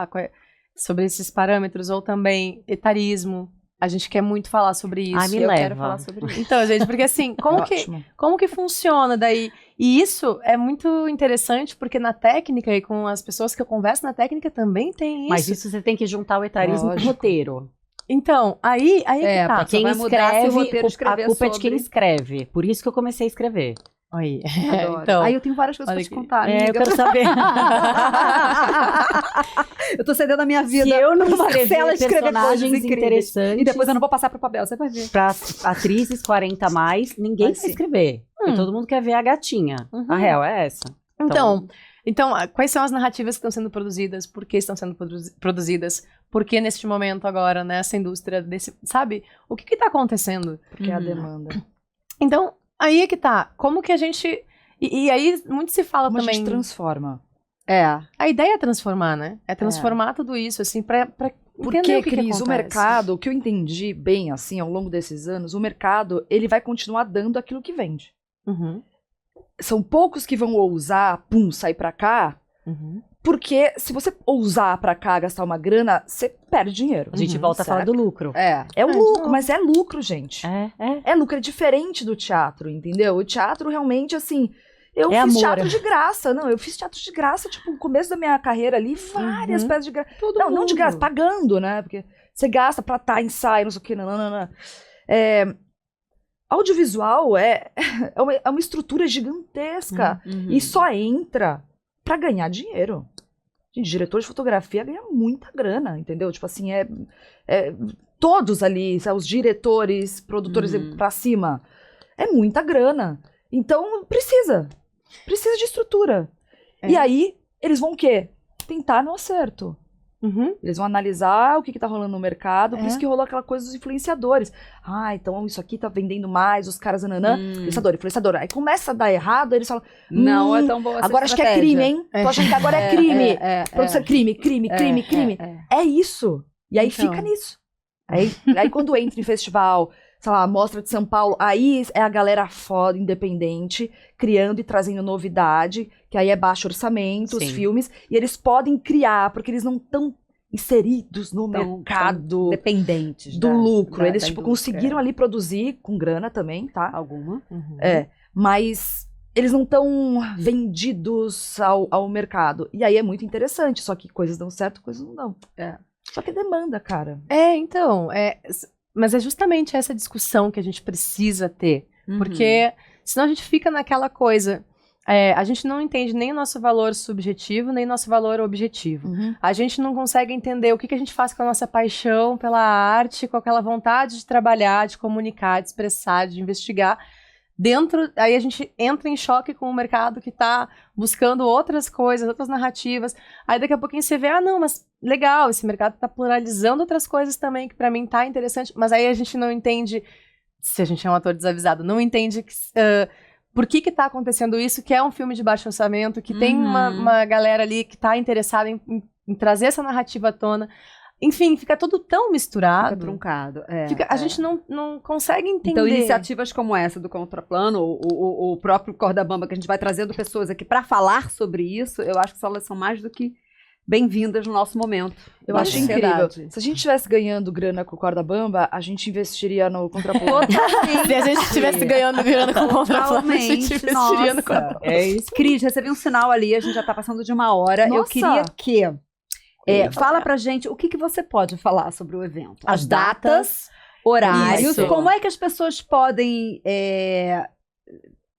sobre esses parâmetros, ou também etarismo, a gente quer muito falar sobre isso. Ai, me eu leva. quero falar sobre isso. Então, gente, porque assim, Ótimo. como que funciona daí? E isso é muito interessante, porque na técnica e com as pessoas que eu converso na técnica também tem isso. Mas isso você tem que juntar o etarismo com o Lógico. roteiro. Então, aí É, que tá. porque Quem vai mudar se o escreve, roteiro a escrever culpa é de quem sobre. escreve. Por isso que eu comecei a escrever. Aí. Adoro. Então, Aí eu tenho várias coisas olha pra te aqui. contar, É, eu amiga. quero saber. Eu tô cedendo a minha vida. Se eu não pra Marcela escrever escrever coisas personagens incríveis. interessantes E depois eu não vou passar pro papel, você vai ver. para atrizes 40 a mais, ninguém Vai vai sim. escrever. Porque todo mundo quer ver a gatinha. Uhum. A real é essa. Então, quais são as narrativas que estão sendo produzidas? Por que estão sendo produzidas? Por que neste momento agora, nessa indústria, sabe? O que está acontecendo? Porque é a demanda. Então, aí é que tá. Como que a gente... E aí, muito se fala Como a também... gente transforma. É. A ideia é transformar, né? É transformar tudo isso, assim, pra entender Porque, o que Cris, o acontece. mercado, o que eu entendi bem, assim, ao longo desses anos, o mercado, ele vai continuar dando aquilo que vende. Uhum, São poucos que vão ousar, sair pra cá, uhum. porque se você ousar pra cá, gastar uma grana, você perde dinheiro. A gente volta a falar certo? do lucro. É. É de lucro, novo. mas é lucro, gente. É. É lucro, é diferente do teatro, entendeu? O teatro realmente, assim. Eu É fiz amor. teatro de graça. Não, eu fiz teatro de graça, tipo, no começo da minha carreira ali, várias Uhum. peças de graça. Todo Não, não de mundo. graça, pagando, né? Porque você gasta pra ensaio, não sei o que, não. Audiovisual é uma estrutura gigantesca. Uhum. E só entra pra ganhar dinheiro. Gente, diretor de fotografia ganha muita grana, entendeu? Tipo assim, todos ali, sabe, os diretores, produtores pra cima, é muita grana. Então, precisa de estrutura. É. E aí, eles vão o quê? Tentar no acerto. Uhum. Eles vão analisar o que tá rolando no mercado, por É. isso que rolou aquela coisa dos influenciadores. Ah, então isso aqui tá vendendo mais, os caras, influenciador. Aí começa a dar errado, aí eles falam, Não é tão boa essa agora acho que é estratégia. crime, hein? Tô achando que agora é crime. Produção é crime. É. É isso. E aí Então. fica nisso. Aí quando entra em festival, sei lá, Mostra de São Paulo, aí é a galera foda, independente, criando e trazendo novidade, que aí é baixo orçamento, os Sim. filmes, e eles podem criar, porque eles não estão inseridos no Tão mercado dependentes do lucro. Eles, da tipo, indústria. conseguiram ali produzir, com grana também, tá? Alguma. Uhum. Mas eles não estão vendidos ao mercado. E aí é muito interessante, só que coisas dão certo, coisas não dão. É. Só que é demanda, cara. Então, mas é justamente essa discussão que a gente precisa ter. Uhum. Porque senão a gente fica naquela coisa. A gente não entende nem o nosso valor subjetivo, nem o nosso valor objetivo. A gente não consegue entender o que a gente faz com a nossa paixão pela arte, com aquela vontade de trabalhar, de comunicar, de expressar, de investigar. Aí a gente entra em choque com o mercado que está buscando outras coisas, outras narrativas. Aí daqui a pouquinho você vê, não, mas legal, esse mercado está pluralizando outras coisas também, que para mim tá interessante. Mas aí a gente não entende, se a gente é um ator desavisado, não entende por que tá acontecendo isso, que é um filme de baixo orçamento, que tem uma galera ali que tá interessada em trazer essa narrativa à tona. Enfim, fica tudo tão misturado. Fica truncado. A gente não consegue entender. Então, iniciativas como essa do Contraplano, o próprio Corda Bamba, que a gente vai trazendo pessoas aqui para falar sobre isso, eu acho que elas são mais do que bem-vindas no nosso momento. Eu acho incrível. Se a gente estivesse ganhando grana com o Corda Bamba, a gente investiria no Contraplano. Se a gente estivesse ganhando grana com o Contraplano, a gente Totalmente. investiria no Nossa. Contraplano. É isso. Cris, recebi um sinal ali, a gente já tá passando de 1 hora. Eu Nossa. queria que... fala pra gente o que você pode falar sobre o evento. As datas. horários. Isso. Como é que as pessoas podem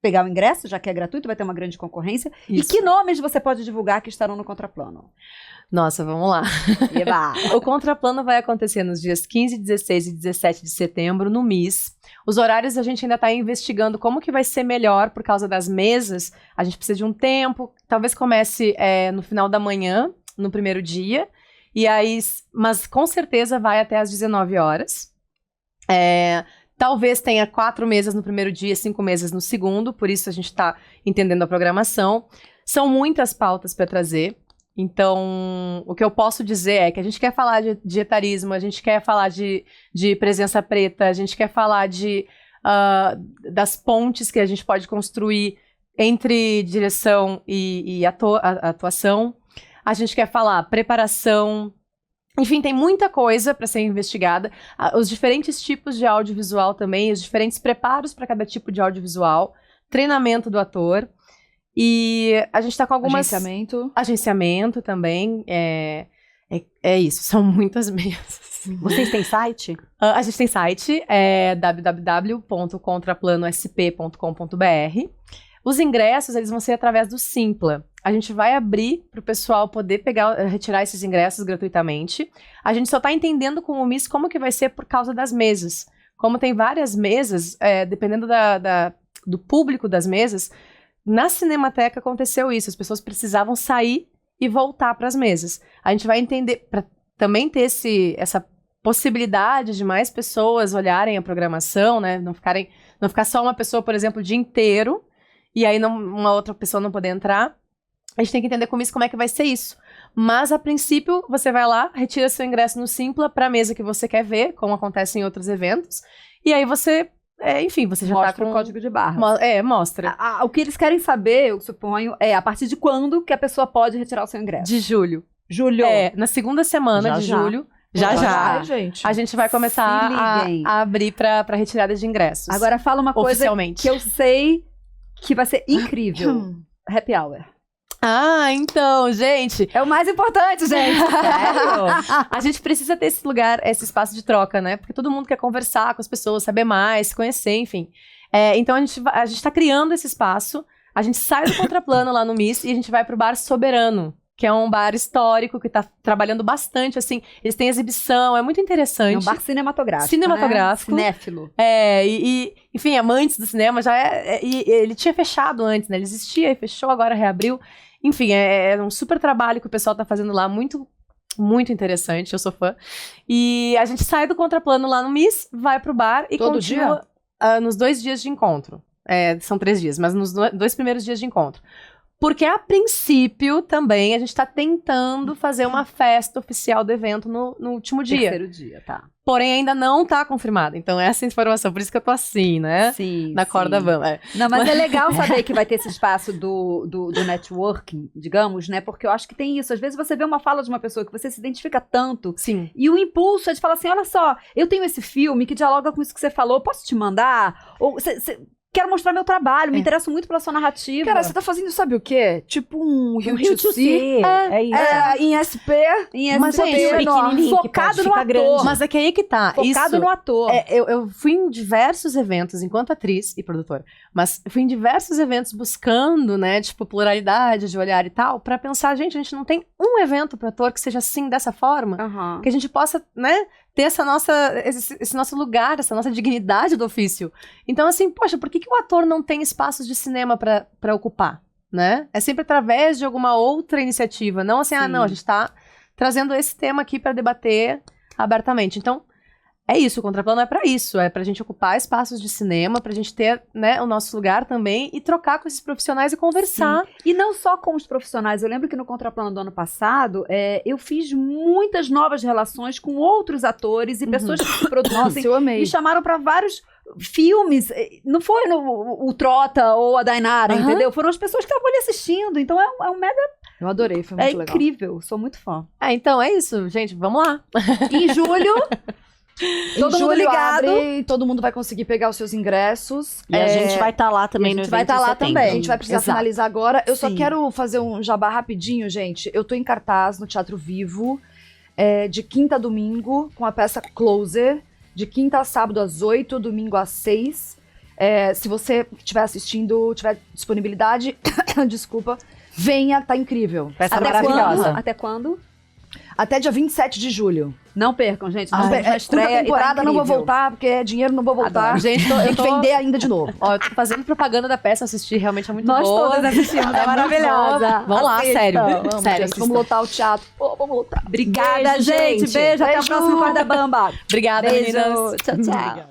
pegar o ingresso, já que é gratuito, vai ter uma grande concorrência? Isso. E que nomes você pode divulgar que estarão no Contraplano? Nossa, vamos lá. Eba! O Contraplano vai acontecer nos dias 15, 16 e 17 de setembro, no MIS. Os horários a gente ainda está investigando como que vai ser melhor por causa das mesas. A gente precisa de um tempo. Talvez comece no final da manhã, no primeiro dia. E aí, mas com certeza vai até às 19 horas. Talvez tenha 4 mesas no primeiro dia, 5 mesas no segundo. Por isso a gente está entendendo a programação. São muitas pautas para trazer. Então, o que eu posso dizer é que a gente quer falar de etarismo, a gente quer falar de presença preta, a gente quer falar das pontes que a gente pode construir entre direção e atuação. A gente quer falar preparação. Enfim, tem muita coisa para ser investigada. Os diferentes tipos de audiovisual também, os diferentes preparos para cada tipo de audiovisual, treinamento do ator. E a gente tá com algumas... Agenciamento também. É isso, são muitas mesas. Vocês têm site? A gente tem site, www.contraplanosp.com.br. Os ingressos, eles vão ser através do Simpla. A gente vai abrir para o pessoal poder retirar esses ingressos gratuitamente. A gente só tá entendendo com o MIS como que vai ser por causa das mesas. Como tem várias mesas, dependendo do público das mesas, na Cinemateca aconteceu isso, as pessoas precisavam sair e voltar para as mesas. A gente vai entender, para também ter essa possibilidade de mais pessoas olharem a programação, né? Não ficar só uma pessoa, por exemplo, o dia inteiro, e aí uma outra pessoa não poder entrar. A gente tem que entender com isso como é que vai ser isso. Mas, a princípio, você vai lá, retira seu ingresso no Simpla para a mesa que você quer ver, como acontece em outros eventos, e aí você... enfim, você já mostra tá com o código de barra. Mostra. O que eles querem saber, eu suponho, é a partir de quando que a pessoa pode retirar o seu ingresso. De julho. Julho. Na segunda semana de julho. Já. Gente. A gente vai começar a abrir para retirada de ingressos. Agora fala uma coisa oficialmente. Que eu sei que vai ser incrível. Happy Hour. Então, gente. É o mais importante, gente. Sério? A gente precisa ter esse lugar, esse espaço de troca, né? Porque todo mundo quer conversar com as pessoas, saber mais, se conhecer, enfim. Então, a gente tá criando esse espaço. A gente sai do Contraplano lá no MIS e a gente vai pro Bar Soberano, que é um bar histórico que tá trabalhando bastante, assim. Eles têm exibição, é muito interessante. É um bar cinematográfico, cinematográfico. Né? Cinéfilo. Enfim, amantes do cinema, e ele tinha fechado antes, né? Ele existia e fechou, agora reabriu. Enfim, é um super trabalho que o pessoal tá fazendo lá, muito, muito interessante, eu sou fã. E a gente sai do Contraplano lá no MIS, vai pro bar e todo continua nos 2 dias de encontro. São 3 dias, mas nos 2 primeiros dias de encontro. Porque, a princípio, também, a gente tá tentando fazer uma festa oficial do evento no último dia. Terceiro dia, tá. Porém, ainda não tá confirmada. Então, essa informação, por isso que eu tô assim, né? Sim, na corda vamos. Não, mas é legal saber que vai ter esse espaço do networking, digamos, né? Porque eu acho que tem isso. Às vezes você vê uma fala de uma pessoa que você se identifica tanto. Sim. E o impulso é de falar assim, olha só, eu tenho esse filme que dialoga com isso que você falou, posso te mandar? Ou quero mostrar meu trabalho, me interesso muito pela sua narrativa. Cara, você tá fazendo, sabe o quê? Tipo um Rio to See. É isso. Em SP. Mas, gente, pequenininho, focado no ator. grande. Mas é que aí que tá. Focado no ator. Eu fui em diversos eventos, enquanto atriz e produtora, mas fui em diversos eventos buscando, né, tipo, pluralidade de olhar e tal, pra pensar, gente, a gente não tem um evento pro ator que seja assim, dessa forma, que a gente possa, né, ter esse nosso lugar, essa nossa dignidade do ofício. Então, assim, poxa, por que o ator não tem espaços de cinema pra ocupar, né? É sempre através de alguma outra iniciativa, não assim, não, a gente tá trazendo esse tema aqui pra debater abertamente. Então, é isso, o Contraplano é pra isso, é pra gente ocupar espaços de cinema, pra gente ter, né, o nosso lugar também e trocar com esses profissionais e conversar. Sim. E não só com os profissionais, eu lembro que no Contraplano do ano passado, eu fiz muitas novas relações com outros atores e pessoas que se produzem. Nossa, eu amei. Me chamaram pra vários filmes, não foi o Trota ou a Dainara, entendeu? Foram as pessoas que estavam ali assistindo, então é um mega... Eu adorei, foi muito legal. É incrível, sou muito fã. Então é isso, gente, vamos lá. Em julho... Todo mundo ligado. Todo mundo vai conseguir pegar os seus ingressos. E a gente vai estar lá também no evento. Vai estar lá também. A gente vai precisar finalizar agora. Eu só Sim. quero fazer um jabá rapidinho, gente. Eu tô em cartaz no Teatro Vivo, de quinta a domingo, com a peça Closer, de quinta a sábado às 8, domingo às 6. Se você estiver assistindo, tiver disponibilidade, desculpa, venha, tá incrível. Peça Até maravilhosa. quando? Até quando? Até dia 27 de julho. Não percam, gente. Não Ah, percam a curta estreia. e tá temporada, não vou incrível. voltar, porque é dinheiro, não vou voltar. Adoro. Gente, Tem que vender ainda de novo. Ó, eu tô fazendo propaganda da peça, assistir, realmente é muito Nós boa. todas assistimos, é muito maravilhosa. boa. Vamos lá, Assista. sério. Vamos, sério, gente, vamos lotar o teatro. Pô, vamos lotar. Obrigada, Beijo, gente. gente. Beijo. Até o Beijo. próximo Guarda Bamba. Obrigada, Beijo. meninas. Tchau, tchau.